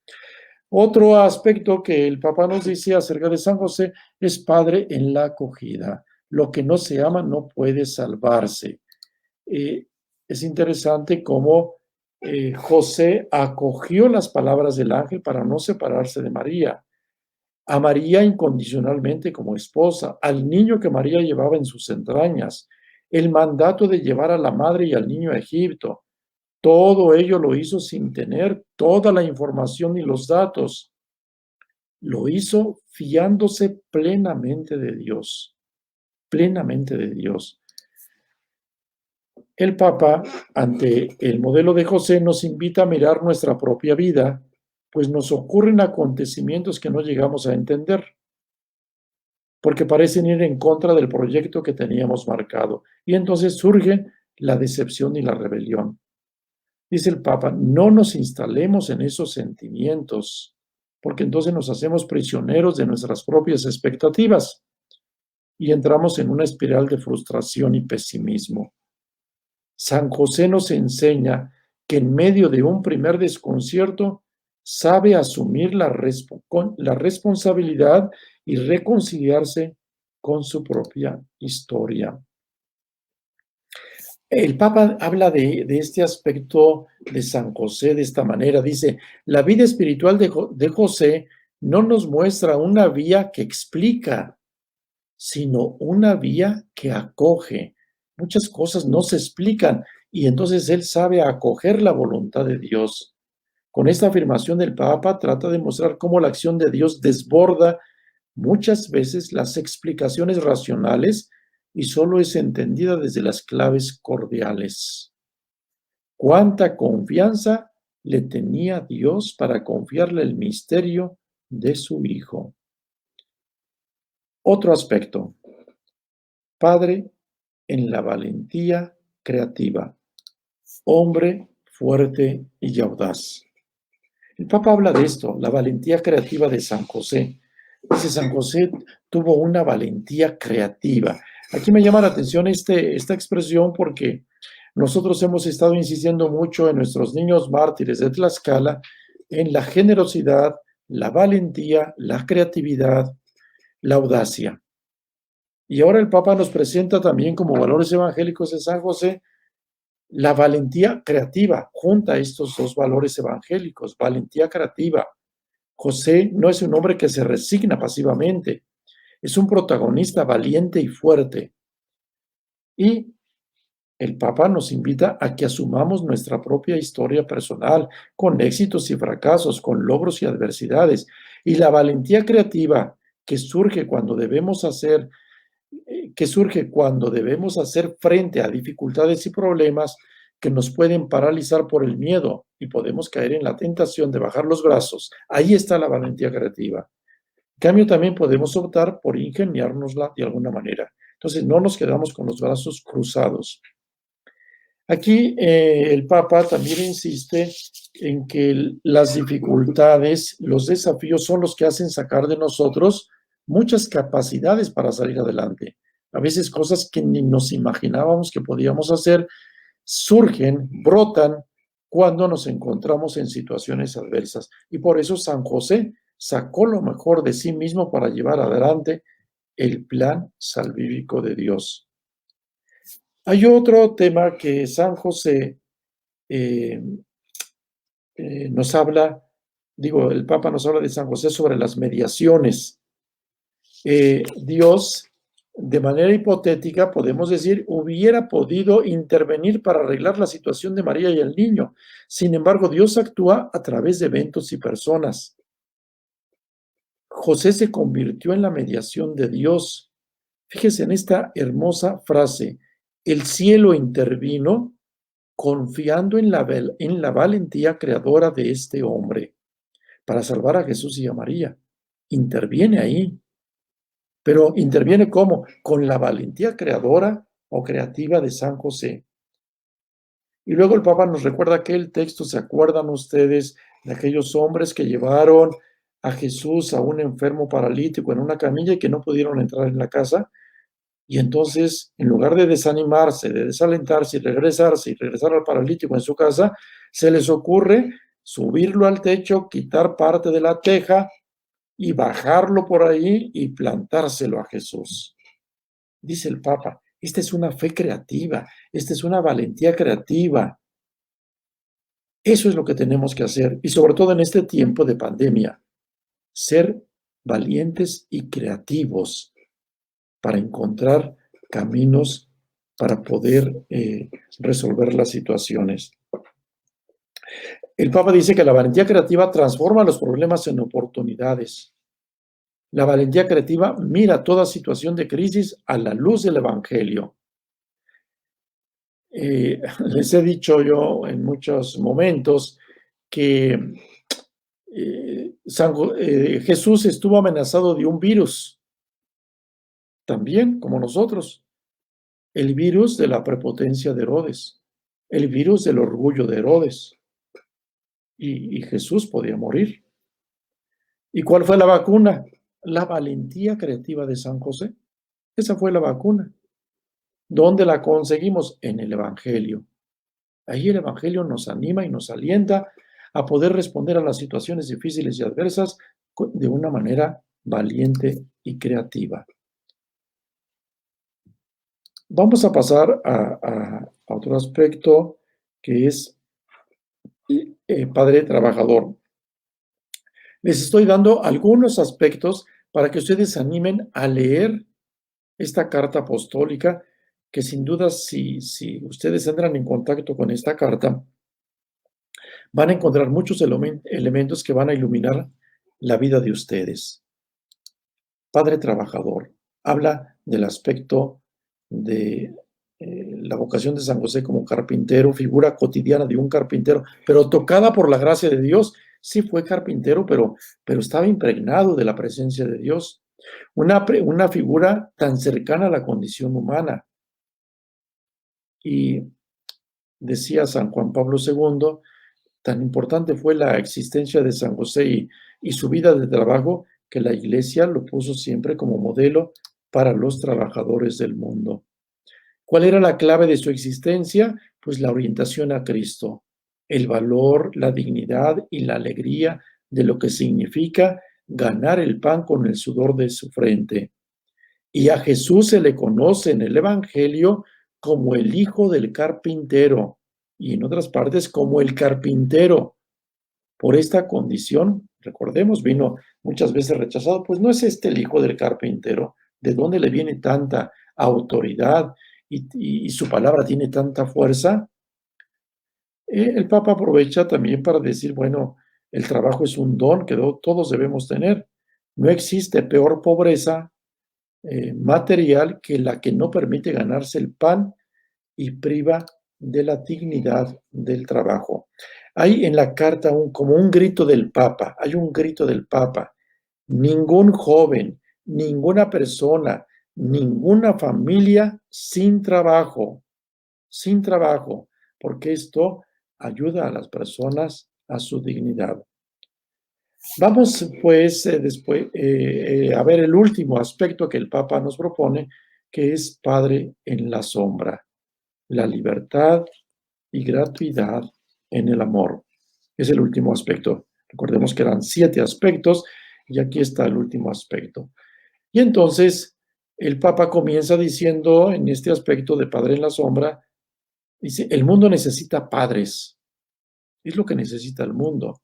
Otro aspecto que el Papa nos dice acerca de San José es padre en la acogida. Lo que no se ama no puede salvarse. Es interesante cómo José acogió las palabras del ángel para no separarse de María. A María incondicionalmente como esposa, al niño que María llevaba en sus entrañas, el mandato de llevar a la madre y al niño a Egipto. Todo ello lo hizo sin tener toda la información y los datos. Lo hizo fiándose plenamente de Dios, plenamente de Dios. El Papa, ante el modelo de José, nos invita a mirar nuestra propia vida, pues nos ocurren acontecimientos que no llegamos a entender, porque parecen ir en contra del proyecto que teníamos marcado. Y entonces surge la decepción y la rebelión. Dice el Papa, no nos instalemos en esos sentimientos, porque entonces nos hacemos prisioneros de nuestras propias expectativas y entramos en una espiral de frustración y pesimismo. San José nos enseña que en medio de un primer desconcierto sabe asumir la responsabilidad y reconciliarse con su propia historia. El Papa habla de este aspecto de San José de esta manera. Dice, la vida espiritual de José no nos muestra una vía que explica, sino una vía que acoge. Muchas cosas no se explican y entonces él sabe acoger la voluntad de Dios. Con esta afirmación del Papa trata de mostrar cómo la acción de Dios desborda muchas veces las explicaciones racionales y solo es entendida desde las claves cordiales. ¿Cuánta confianza le tenía Dios para confiarle el misterio de su Hijo? Otro aspecto. Padre en la valentía creativa. Hombre fuerte y audaz. El Papa habla de esto, la valentía creativa de San José. Dice, San José tuvo una valentía creativa. Aquí me llama la atención esta expresión porque nosotros hemos estado insistiendo mucho en nuestros niños mártires de Tlaxcala en la generosidad, la valentía, la creatividad, la audacia. Y ahora el Papa nos presenta también como valores evangélicos de San José la valentía creativa. Junta estos dos valores evangélicos, valentía creativa. José no es un hombre que se resigna pasivamente, es un protagonista valiente y fuerte. Y el Papa nos invita a que asumamos nuestra propia historia personal, con éxitos y fracasos, con logros y adversidades. Y la valentía creativa que surge cuando debemos hacer frente a dificultades y problemas que nos pueden paralizar por el miedo y podemos caer en la tentación de bajar los brazos. Ahí está la valentía creativa. En cambio, también podemos optar por ingeniárnosla de alguna manera. Entonces, no nos quedamos con los brazos cruzados. Aquí el Papa también insiste en que las dificultades, los desafíos son los que hacen sacar de nosotros muchas capacidades para salir adelante. A veces cosas que ni nos imaginábamos que podíamos hacer surgen, brotan cuando nos encontramos en situaciones adversas. Y por eso San José sacó lo mejor de sí mismo para llevar adelante el plan salvífico de Dios. Hay otro tema que San José nos habla el Papa nos habla de San José sobre las mediaciones. Dios, de manera hipotética, podemos decir, hubiera podido intervenir para arreglar la situación de María y el niño. Sin embargo, Dios actúa a través de eventos y personas. José se convirtió en la mediación de Dios. Fíjese en esta hermosa frase: el cielo intervino confiando en la valentía creadora de este hombre para salvar a Jesús y a María. Interviene ahí. Pero interviene ¿cómo? Con la valentía creadora o creativa de San José. Y luego el Papa nos recuerda aquel texto, ¿se acuerdan ustedes de aquellos hombres que llevaron a Jesús a un enfermo paralítico en una camilla y que no pudieron entrar en la casa? Y entonces, en lugar de desanimarse, de desalentarse y regresar al paralítico en su casa, se les ocurre subirlo al techo, quitar parte de la teja y bajarlo por ahí y plantárselo a Jesús. Dice el Papa, esta es una fe creativa, esta es una valentía creativa. Eso es lo que tenemos que hacer, y sobre todo en este tiempo de pandemia, ser valientes y creativos para encontrar caminos para poder resolver las situaciones. El Papa dice que la valentía creativa transforma los problemas en oportunidades. La valentía creativa mira toda situación de crisis a la luz del Evangelio. Les he dicho yo en muchos momentos que Jesús estuvo amenazado de un virus, también como nosotros, el virus de la prepotencia de Herodes, el virus del orgullo de Herodes, y Jesús podía morir. ¿Y cuál fue la vacuna? La valentía creativa de San José. Esa fue la vacuna. ¿Dónde la conseguimos? En el Evangelio. Ahí el Evangelio nos anima y nos alienta a poder responder a las situaciones difíciles y adversas de una manera valiente y creativa. Vamos a pasar a otro aspecto que es padre trabajador. Les estoy dando algunos aspectos para que ustedes se animen a leer esta carta apostólica, que sin duda si ustedes entran en contacto con esta carta, van a encontrar muchos elementos que van a iluminar la vida de ustedes. Padre trabajador habla del aspecto de la vocación de San José como carpintero, figura cotidiana de un carpintero, pero tocada por la gracia de Dios. Sí fue carpintero, pero estaba impregnado de la presencia de Dios. Una figura tan cercana a la condición humana. Y decía San Juan Pablo II, tan importante fue la existencia de San José y su vida de trabajo, que la Iglesia lo puso siempre como modelo para los trabajadores del mundo. ¿Cuál era la clave de su existencia? Pues la orientación a Cristo, el valor, la dignidad y la alegría de lo que significa ganar el pan con el sudor de su frente. Y a Jesús se le conoce en el Evangelio como el hijo del carpintero, y en otras partes como el carpintero. Por esta condición, recordemos, vino muchas veces rechazado, pues no es este el hijo del carpintero. ¿De dónde le viene tanta autoridad y su palabra tiene tanta fuerza? El Papa aprovecha también para decir, bueno, el trabajo es un don que todos debemos tener. No existe peor pobreza material que la que no permite ganarse el pan y priva de la dignidad del trabajo. Hay en la carta como un grito del Papa, hay un grito del Papa. Ningún joven, ninguna persona, ninguna familia sin trabajo, porque esto ayuda a las personas a su dignidad. Vamos pues después a ver el último aspecto que el Papa nos propone, que es Padre en la sombra, la libertad y gratuidad en el amor. Es el último aspecto. Recordemos que eran 7 aspectos y aquí está el último aspecto. Y entonces el Papa comienza diciendo en este aspecto de Padre en la sombra, dice, el mundo necesita padres. Es lo que necesita el mundo.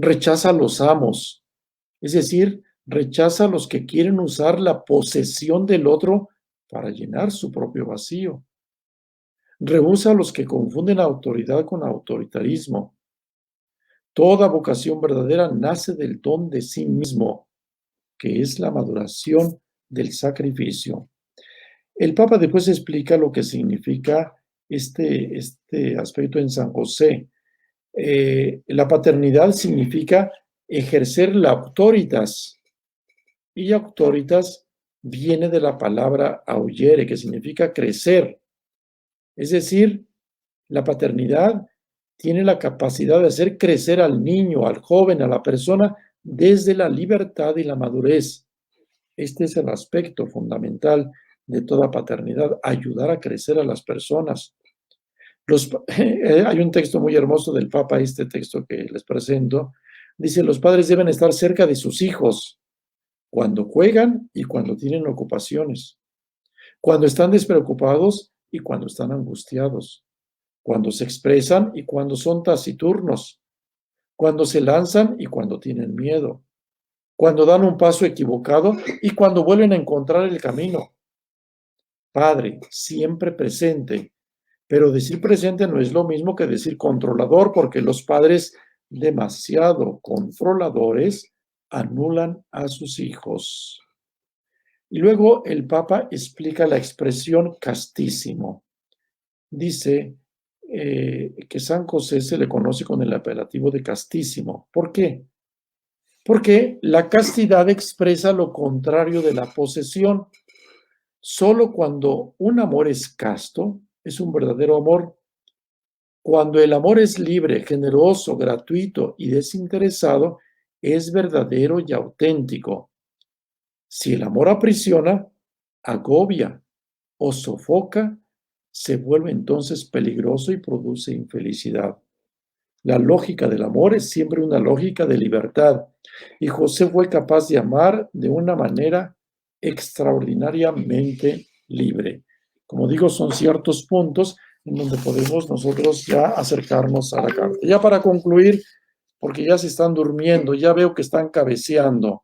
Rechaza a los amos, es decir, rechaza a los que quieren usar la posesión del otro para llenar su propio vacío. Rehúsa a los que confunden autoridad con autoritarismo. Toda vocación verdadera nace del don de sí mismo, que es la maduración del sacrificio. El Papa después explica lo que significa este aspecto en San José. La paternidad significa ejercer la autoritas, y autoritas viene de la palabra aullere, que significa crecer. Es decir, la paternidad tiene la capacidad de hacer crecer al niño, al joven, a la persona, desde la libertad y la madurez. Este es el aspecto fundamental de toda paternidad, ayudar a crecer a las personas. Hay un texto muy hermoso del Papa, este texto que les presento, dice: los padres deben estar cerca de sus hijos cuando juegan y cuando tienen ocupaciones, cuando están despreocupados y cuando están angustiados, cuando se expresan y cuando son taciturnos, cuando se lanzan y cuando tienen miedo, cuando dan un paso equivocado y cuando vuelven a encontrar el camino. Padre, siempre presente, pero decir presente no es lo mismo que decir controlador, porque los padres demasiado controladores anulan a sus hijos. Y luego el Papa explica la expresión castísimo. Dice que San José se le conoce con el apelativo de castísimo. ¿Por qué? Porque la castidad expresa lo contrario de la posesión. Solo cuando un amor es casto, es un verdadero amor. Cuando el amor es libre, generoso, gratuito y desinteresado, es verdadero y auténtico. Si el amor aprisiona, agobia o sofoca, se vuelve entonces peligroso y produce infelicidad. La lógica del amor es siempre una lógica de libertad, y José fue capaz de amar de una manera extraordinariamente libre. Como digo, son ciertos puntos en donde podemos nosotros ya acercarnos a la carta. Ya para concluir, porque ya se están durmiendo, ya veo que están cabeceando,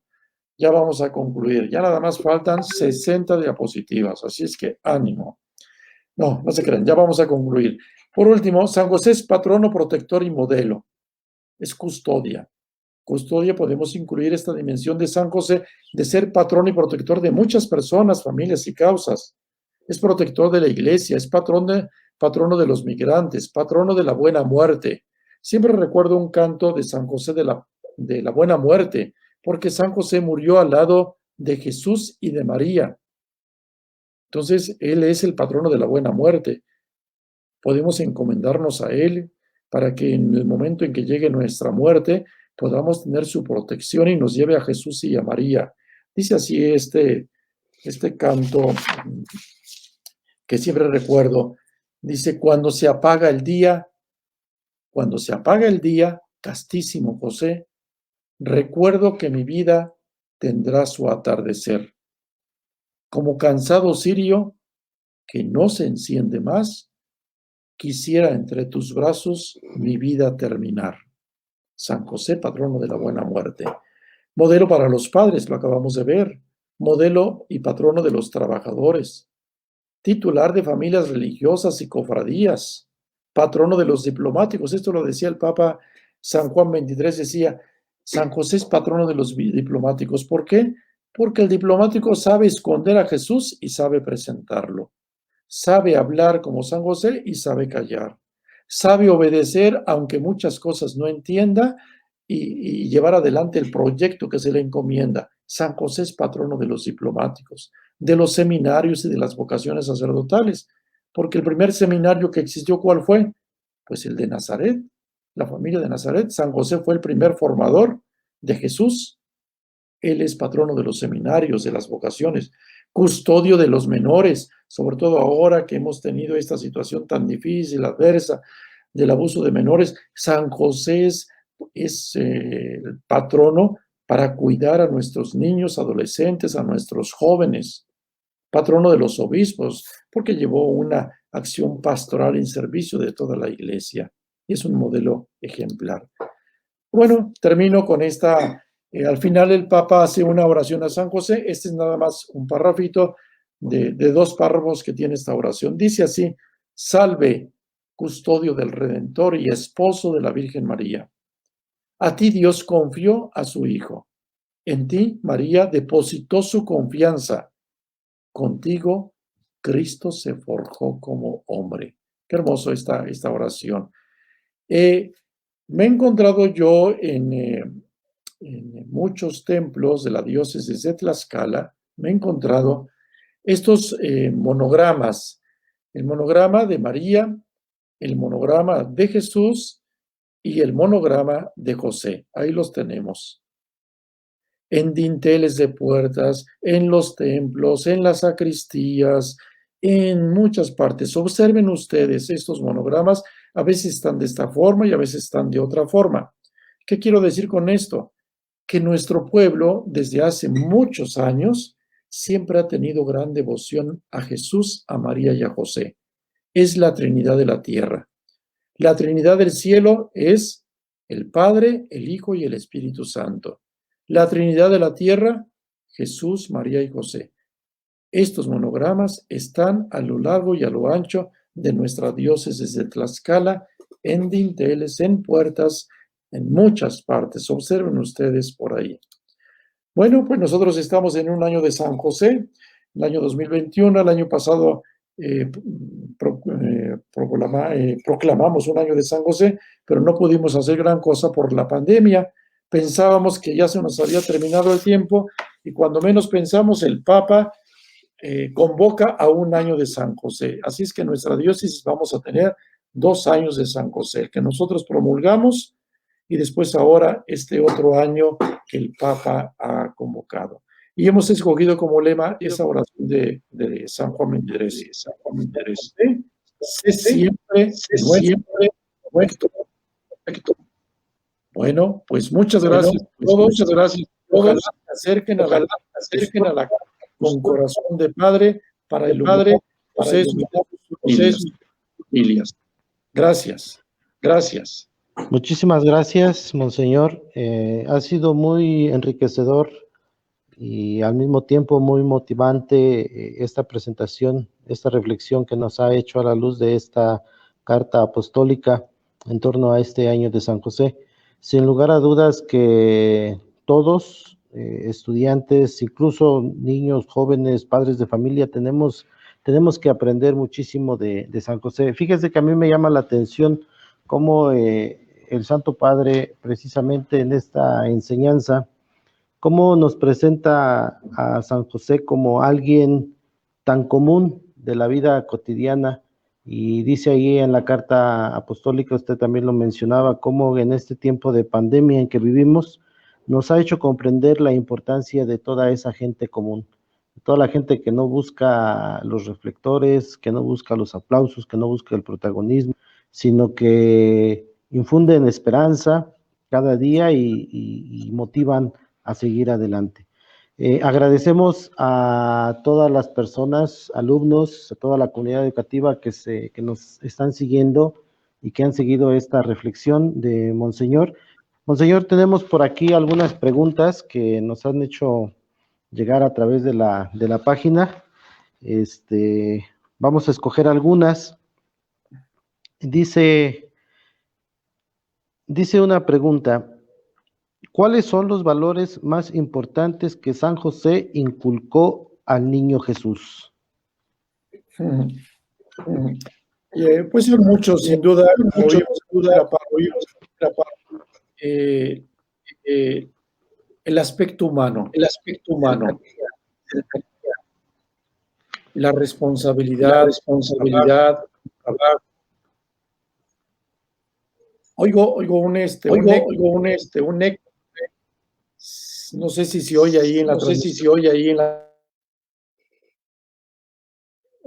ya vamos a concluir. Ya nada más faltan 60 diapositivas, así es que ánimo. No, no se crean, ya vamos a concluir. Por último, San José es patrono, protector y modelo. Es custodia. Custodia, podemos incluir esta dimensión de San José de ser patrono y protector de muchas personas, familias y causas. Es protector de la iglesia, es patrono de los migrantes, patrono de la buena muerte. Siempre recuerdo un canto de San José de la buena muerte, porque San José murió al lado de Jesús y de María. Entonces, Él es el patrono de la buena muerte. Podemos encomendarnos a Él para que en el momento en que llegue nuestra muerte podamos tener su protección y nos lleve a Jesús y a María. Dice así este canto que siempre recuerdo. Dice: cuando se apaga el día, castísimo José, recuerdo que mi vida tendrá su atardecer. Como cansado cirio que no se enciende más, quisiera entre tus brazos mi vida terminar. San José, patrono de la buena muerte. Modelo para los padres, lo acabamos de ver. Modelo y patrono de los trabajadores. Titular de familias religiosas y cofradías. Patrono de los diplomáticos. Esto lo decía el Papa San Juan XXIII, decía: San José es patrono de los diplomáticos. ¿Por qué? Porque el diplomático sabe esconder a Jesús y sabe presentarlo. Sabe hablar como San José y sabe callar. Sabe obedecer aunque muchas cosas no entienda y llevar adelante el proyecto que se le encomienda. San José es patrono de los diplomáticos, de los seminarios y de las vocaciones sacerdotales, porque el primer seminario que existió, ¿cuál fue? Pues el de Nazaret, la familia de Nazaret. San José fue el primer formador de Jesús. Él es patrono de los seminarios, de las vocaciones, custodio de los menores, sobre todo ahora que hemos tenido esta situación tan difícil, adversa, del abuso de menores. San José es el patrono para cuidar a nuestros niños, adolescentes, a nuestros jóvenes. Patrono de los obispos, porque llevó una acción pastoral en servicio de toda la iglesia. Es un modelo ejemplar. Bueno, termino con esta. Al final el Papa hace una oración a San José. Este es nada más un párrafito de 2 párrafos que tiene esta oración. Dice así: Salve, custodio del Redentor y esposo de la Virgen María. A ti Dios confió a su Hijo. En ti María depositó su confianza. Contigo Cristo se forjó como hombre. Qué hermoso esta oración. Me he encontrado yo en muchos templos de la diócesis de Tlaxcala, me he encontrado estos monogramas, el monograma de María, el monograma de Jesús y el monograma de José. Ahí los tenemos. En dinteles de puertas, en los templos, en las sacristías, en muchas partes. Observen ustedes estos monogramas, a veces están de esta forma y a veces están de otra forma. ¿Qué quiero decir con esto? Que nuestro pueblo, desde hace muchos años, siempre ha tenido gran devoción a Jesús, a María y a José. Es la Trinidad de la tierra. La Trinidad del cielo es el Padre, el Hijo y el Espíritu Santo. La Trinidad de la tierra, Jesús, María y José. Estos monogramas están a lo largo y a lo ancho de nuestra diócesis de Tlaxcala, en dinteles, en puertas, en muchas partes. Observen ustedes por ahí. Bueno, pues nosotros estamos en un año de San José, el año 2021. El año pasado proclamamos un año de San José, pero no pudimos hacer gran cosa por la pandemia. Pensábamos que ya se nos había terminado el tiempo y cuando menos pensamos, el Papa convoca a un año de San José. Así es que en nuestra diócesis vamos a tener 2 años de San José, que nosotros promulgamos, y después ahora este otro año que el Papa ha convocado. Y hemos escogido como lema esa oración de San Juan 23. San Juan 23. Sé siempre nuestro perfecto. Bueno, pues muchas gracias a todos. Muchas gracias a todos. Acerquen a la con corazón de padre para el Padre, José, sus familias. Gracias. Gracias. Muchísimas gracias, Monseñor. Ha sido muy enriquecedor y al mismo tiempo muy motivante esta presentación, esta reflexión que nos ha hecho a la luz de esta carta apostólica en torno a este año de San José. Sin lugar a dudas que todos, estudiantes, incluso niños, jóvenes, padres de familia, tenemos que aprender muchísimo de San José. Fíjese que a mí me llama la atención cómo el Santo Padre, precisamente en esta enseñanza, cómo nos presenta a San José como alguien tan común de la vida cotidiana. Y dice ahí en la carta apostólica, usted también lo mencionaba, cómo en este tiempo de pandemia en que vivimos, nos ha hecho comprender la importancia de toda esa gente común, de toda la gente que no busca los reflectores, que no busca los aplausos, que no busca el protagonismo, sino que infunden esperanza cada día y motivan a seguir adelante. Agradecemos a todas las personas, alumnos, a toda la comunidad educativa que nos están siguiendo y que han seguido esta reflexión de Monseñor. Monseñor, tenemos por aquí algunas preguntas que nos han hecho llegar a través de la página. Vamos a escoger algunas. Dice una pregunta: ¿cuáles son los valores más importantes que San José inculcó al niño Jesús? Pues son muchos, sin duda. El aspecto humano. La responsabilidad. Oigo un eco. No sé si se oye ahí en la transmisión.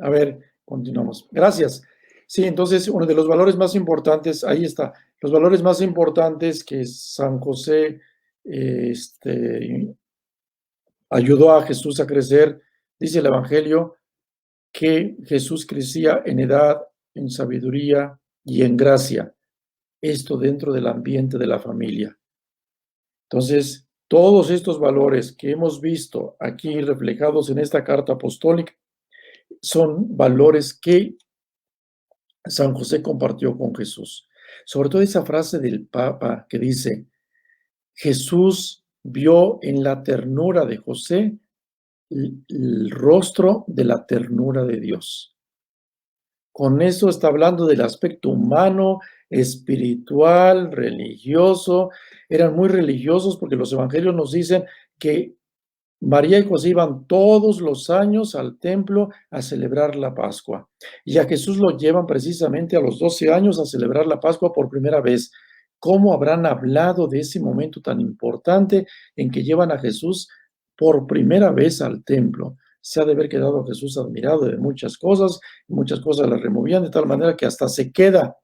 A ver, continuamos. Gracias. Sí, entonces uno de los valores más importantes, ahí está, los valores más importantes que San José ayudó a Jesús a crecer. Dice el Evangelio que Jesús crecía en edad, en sabiduría y en gracia. Esto dentro del ambiente de la familia. Entonces, todos estos valores que hemos visto aquí reflejados en esta carta apostólica son valores que San José compartió con Jesús. Sobre todo esa frase del Papa que dice, Jesús vio en la ternura de José el rostro de la ternura de Dios. Con eso está hablando del aspecto humano, espiritual, religioso. Eran muy religiosos porque los evangelios nos dicen que María y José iban todos los años al templo a celebrar la Pascua. Y a Jesús lo llevan precisamente a los 12 años a celebrar la Pascua por primera vez. ¿Cómo habrán hablado de ese momento tan importante en que llevan a Jesús por primera vez al templo? Se ha de haber quedado Jesús admirado de muchas cosas las removían de tal manera que hasta se queda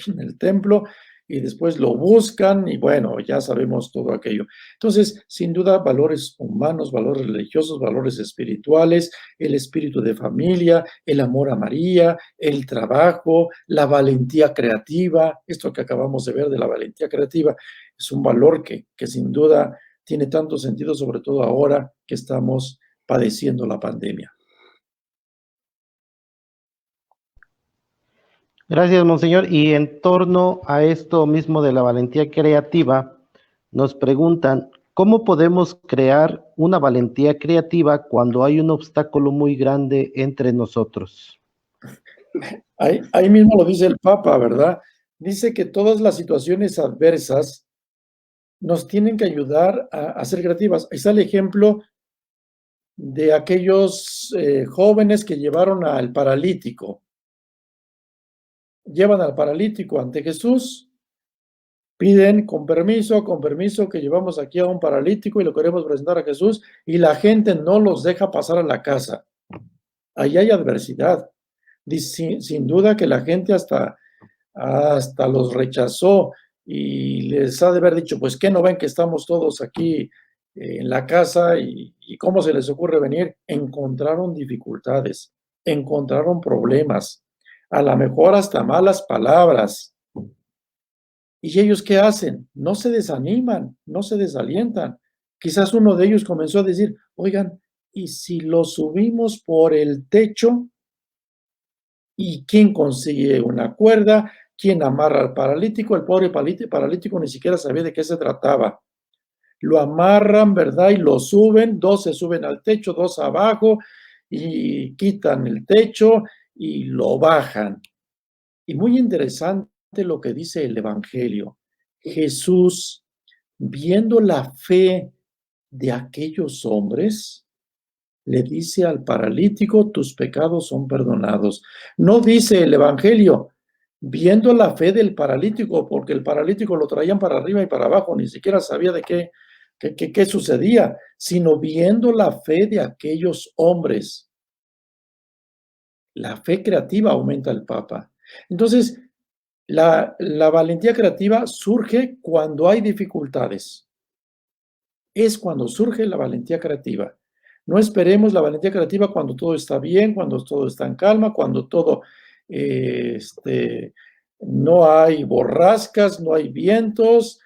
en el templo y después lo buscan y bueno, ya sabemos todo aquello. Entonces, sin duda, valores humanos, valores religiosos, valores espirituales, el espíritu de familia, el amor a María, el trabajo, la valentía creativa, esto que acabamos de ver de la valentía creativa, es un valor que sin duda tiene tanto sentido, sobre todo ahora que estamos padeciendo la pandemia. Gracias, monseñor. Y en torno a esto mismo de la valentía creativa, nos preguntan, ¿cómo podemos crear una valentía creativa cuando hay un obstáculo muy grande entre nosotros? Ahí mismo lo dice el Papa, ¿verdad? Dice que todas las situaciones adversas nos tienen que ayudar a ser creativas. Ahí está el ejemplo de aquellos jóvenes que llevaron al paralítico. Llevan al paralítico ante Jesús, piden con permiso, que llevamos aquí a un paralítico y lo queremos presentar a Jesús, y la gente no los deja pasar a la casa. Ahí hay adversidad. Sin duda que la gente hasta los rechazó y les ha de haber dicho, pues, ¿qué no ven que estamos todos aquí en la casa y cómo se les ocurre venir? Encontraron dificultades, encontraron problemas, a lo mejor hasta malas palabras. ¿Y ellos qué hacen? No se desaniman, no se desalientan. Quizás uno de ellos comenzó a decir, oigan, ¿y si lo subimos por el techo? ¿Y quién consigue una cuerda? ¿Quién amarra al paralítico? El pobre paralítico ni siquiera sabía de qué se trataba. Lo amarran, ¿verdad? Y lo suben, 2 se suben al techo, 2 abajo, y quitan el techo y lo bajan. Y muy interesante lo que dice el Evangelio. Jesús, viendo la fe de aquellos hombres, le dice al paralítico, tus pecados son perdonados. No dice el Evangelio, viendo la fe del paralítico, porque el paralítico lo traían para arriba y para abajo, ni siquiera sabía de qué sucedía, sino viendo la fe de aquellos hombres. La fe creativa aumenta el Papa. Entonces, la valentía creativa surge cuando hay dificultades. Es cuando surge la valentía creativa. No esperemos la valentía creativa cuando todo está bien, cuando todo está en calma, cuando todo, no hay borrascas, no hay vientos,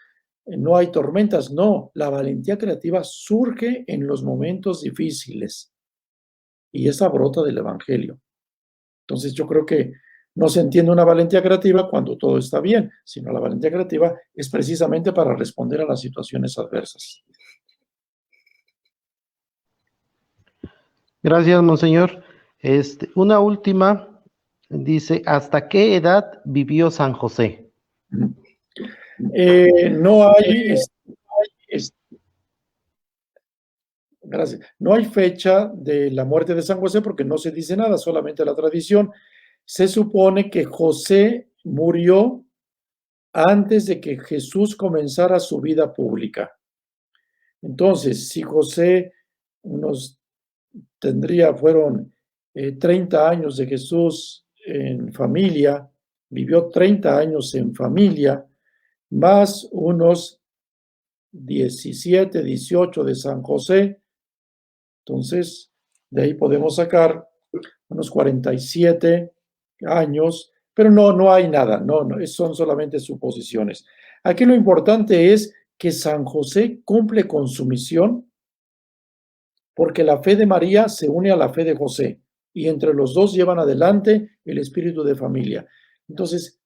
no hay tormentas. No, la valentía creativa surge en los momentos difíciles y esa brota del Evangelio. Entonces yo creo que no se entiende una valentía creativa cuando todo está bien, sino la valentía creativa es precisamente para responder a las situaciones adversas. Gracias, monseñor. Una última, dice, ¿hasta qué edad vivió San José? Gracias. No hay fecha de la muerte de San José porque no se dice nada, solamente la tradición. Se supone que José murió antes de que Jesús comenzara su vida pública. Entonces, si José fueron 30 años de Jesús en familia, vivió 30 años en familia, más unos 17, 18 de San José. Entonces, de ahí podemos sacar unos 47 años, pero no hay nada, no, son solamente suposiciones. Aquí lo importante es que San José cumple con su misión porque la fe de María se une a la fe de José y entre los dos llevan adelante el espíritu de familia. Entonces,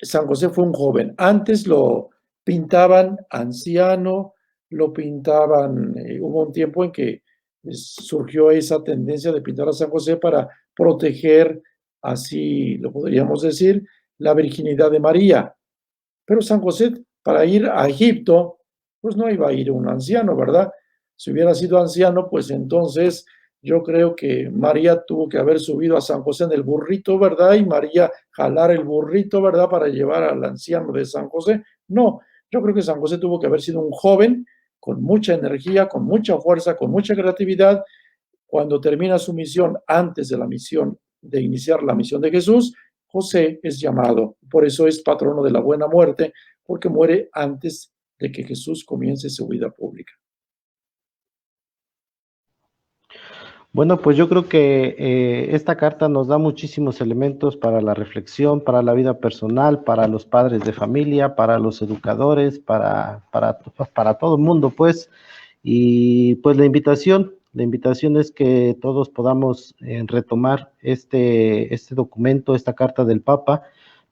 San José fue un joven. Antes lo pintaban anciano, lo pintaban, hubo un tiempo en que surgió esa tendencia de pintar a San José para proteger, así lo podríamos decir, la virginidad de María. Pero San José, para ir a Egipto, pues no iba a ir un anciano, ¿verdad? Si hubiera sido anciano, pues entonces yo creo que María tuvo que haber subido a San José en el burrito, ¿verdad? Y María jalar el burrito, ¿verdad? Para llevar al anciano de San José. No, yo creo que San José tuvo que haber sido un joven con mucha energía, con mucha fuerza, con mucha creatividad. Cuando termina su misión, antes de la misión, de iniciar la misión de Jesús, José es llamado. Por eso es patrono de la buena muerte, porque muere antes de que Jesús comience su vida pública. Bueno, pues yo creo que esta carta nos da muchísimos elementos para la reflexión, para la vida personal, para los padres de familia, para los educadores, para todo el mundo, pues. Y pues la invitación es que todos podamos retomar este documento, esta carta del Papa,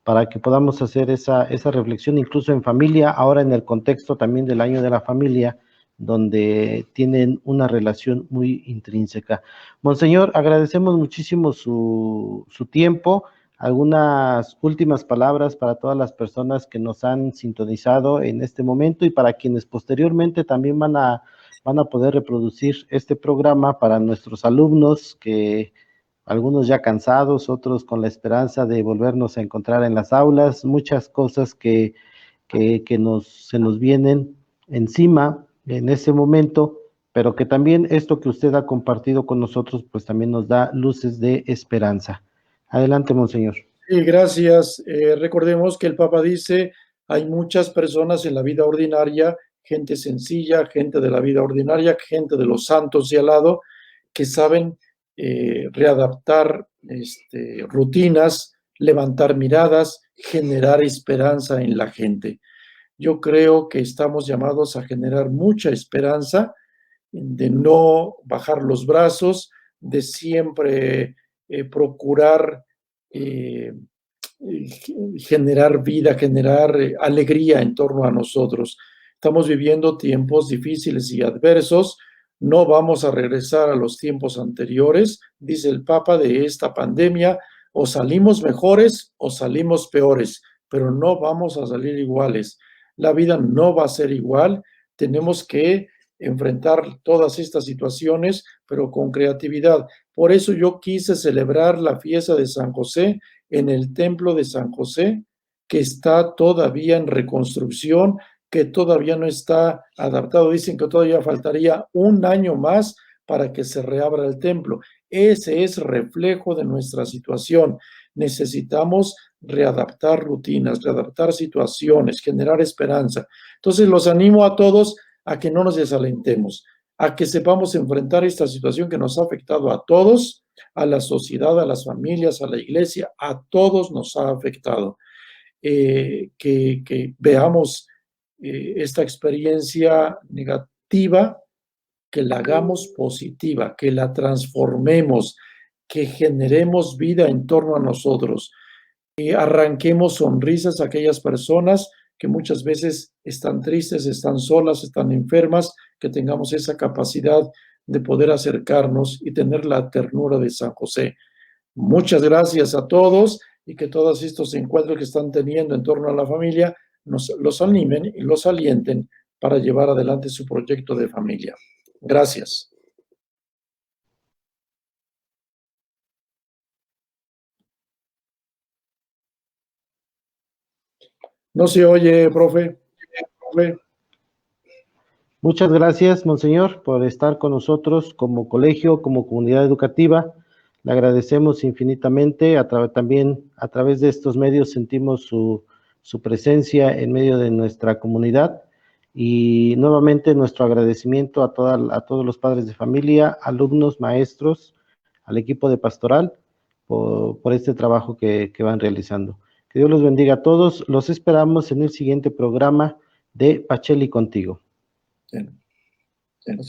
para que podamos hacer esa reflexión incluso en familia, ahora en el contexto también del año de la familia, donde tienen una relación muy intrínseca. Monseñor, agradecemos muchísimo su tiempo. Algunas últimas palabras para todas las personas que nos han sintonizado en este momento y para quienes posteriormente también van a poder reproducir este programa para nuestros alumnos, que algunos ya cansados, otros con la esperanza de volvernos a encontrar en las aulas, muchas cosas que se nos vienen encima en ese momento, pero que también esto que usted ha compartido con nosotros, pues también nos da luces de esperanza. Adelante, monseñor. Sí, gracias. Recordemos que el Papa dice, hay muchas personas en la vida ordinaria, gente sencilla, gente de la vida ordinaria, gente de los santos y al lado, que saben readaptar rutinas, levantar miradas, generar esperanza en la gente. Yo creo que estamos llamados a generar mucha esperanza, de no bajar los brazos, de siempre procurar generar vida, generar alegría en torno a nosotros. Estamos viviendo tiempos difíciles y adversos. No vamos a regresar a los tiempos anteriores, dice el Papa, de esta pandemia. O salimos mejores o salimos peores, pero no vamos a salir iguales. La vida no va a ser igual. Tenemos que enfrentar todas estas situaciones, pero con creatividad. Por eso yo quise celebrar la fiesta de San José en el templo de San José, que está todavía en reconstrucción, que todavía no está adaptado. Dicen que todavía faltaría un año más para que se reabra el templo. Ese es reflejo de nuestra situación. Necesitamos readaptar rutinas, readaptar situaciones, generar esperanza. Entonces los animo a todos a que no nos desalentemos, a que sepamos enfrentar esta situación que nos ha afectado a todos, a la sociedad, a las familias, a la iglesia, a todos nos ha afectado. Que veamos esta experiencia negativa, que la hagamos positiva, que la transformemos, que generemos vida en torno a nosotros, que arranquemos sonrisas a aquellas personas que muchas veces están tristes, están solas, están enfermas, que tengamos esa capacidad de poder acercarnos y tener la ternura de San José. Muchas gracias a todos y que todos estos encuentros que están teniendo en torno a la familia los animen y los alienten para llevar adelante su proyecto de familia. Gracias. No se oye, profe. Muchas gracias, monseñor, por estar con nosotros como colegio, como comunidad educativa. Le agradecemos infinitamente. También a través de estos medios sentimos su presencia en medio de nuestra comunidad. Y nuevamente nuestro agradecimiento a todos los padres de familia, alumnos, maestros, al equipo de pastoral por este trabajo que van realizando. Que Dios los bendiga a todos. Los esperamos en el siguiente programa de Pacheli Contigo. Bien. Bien.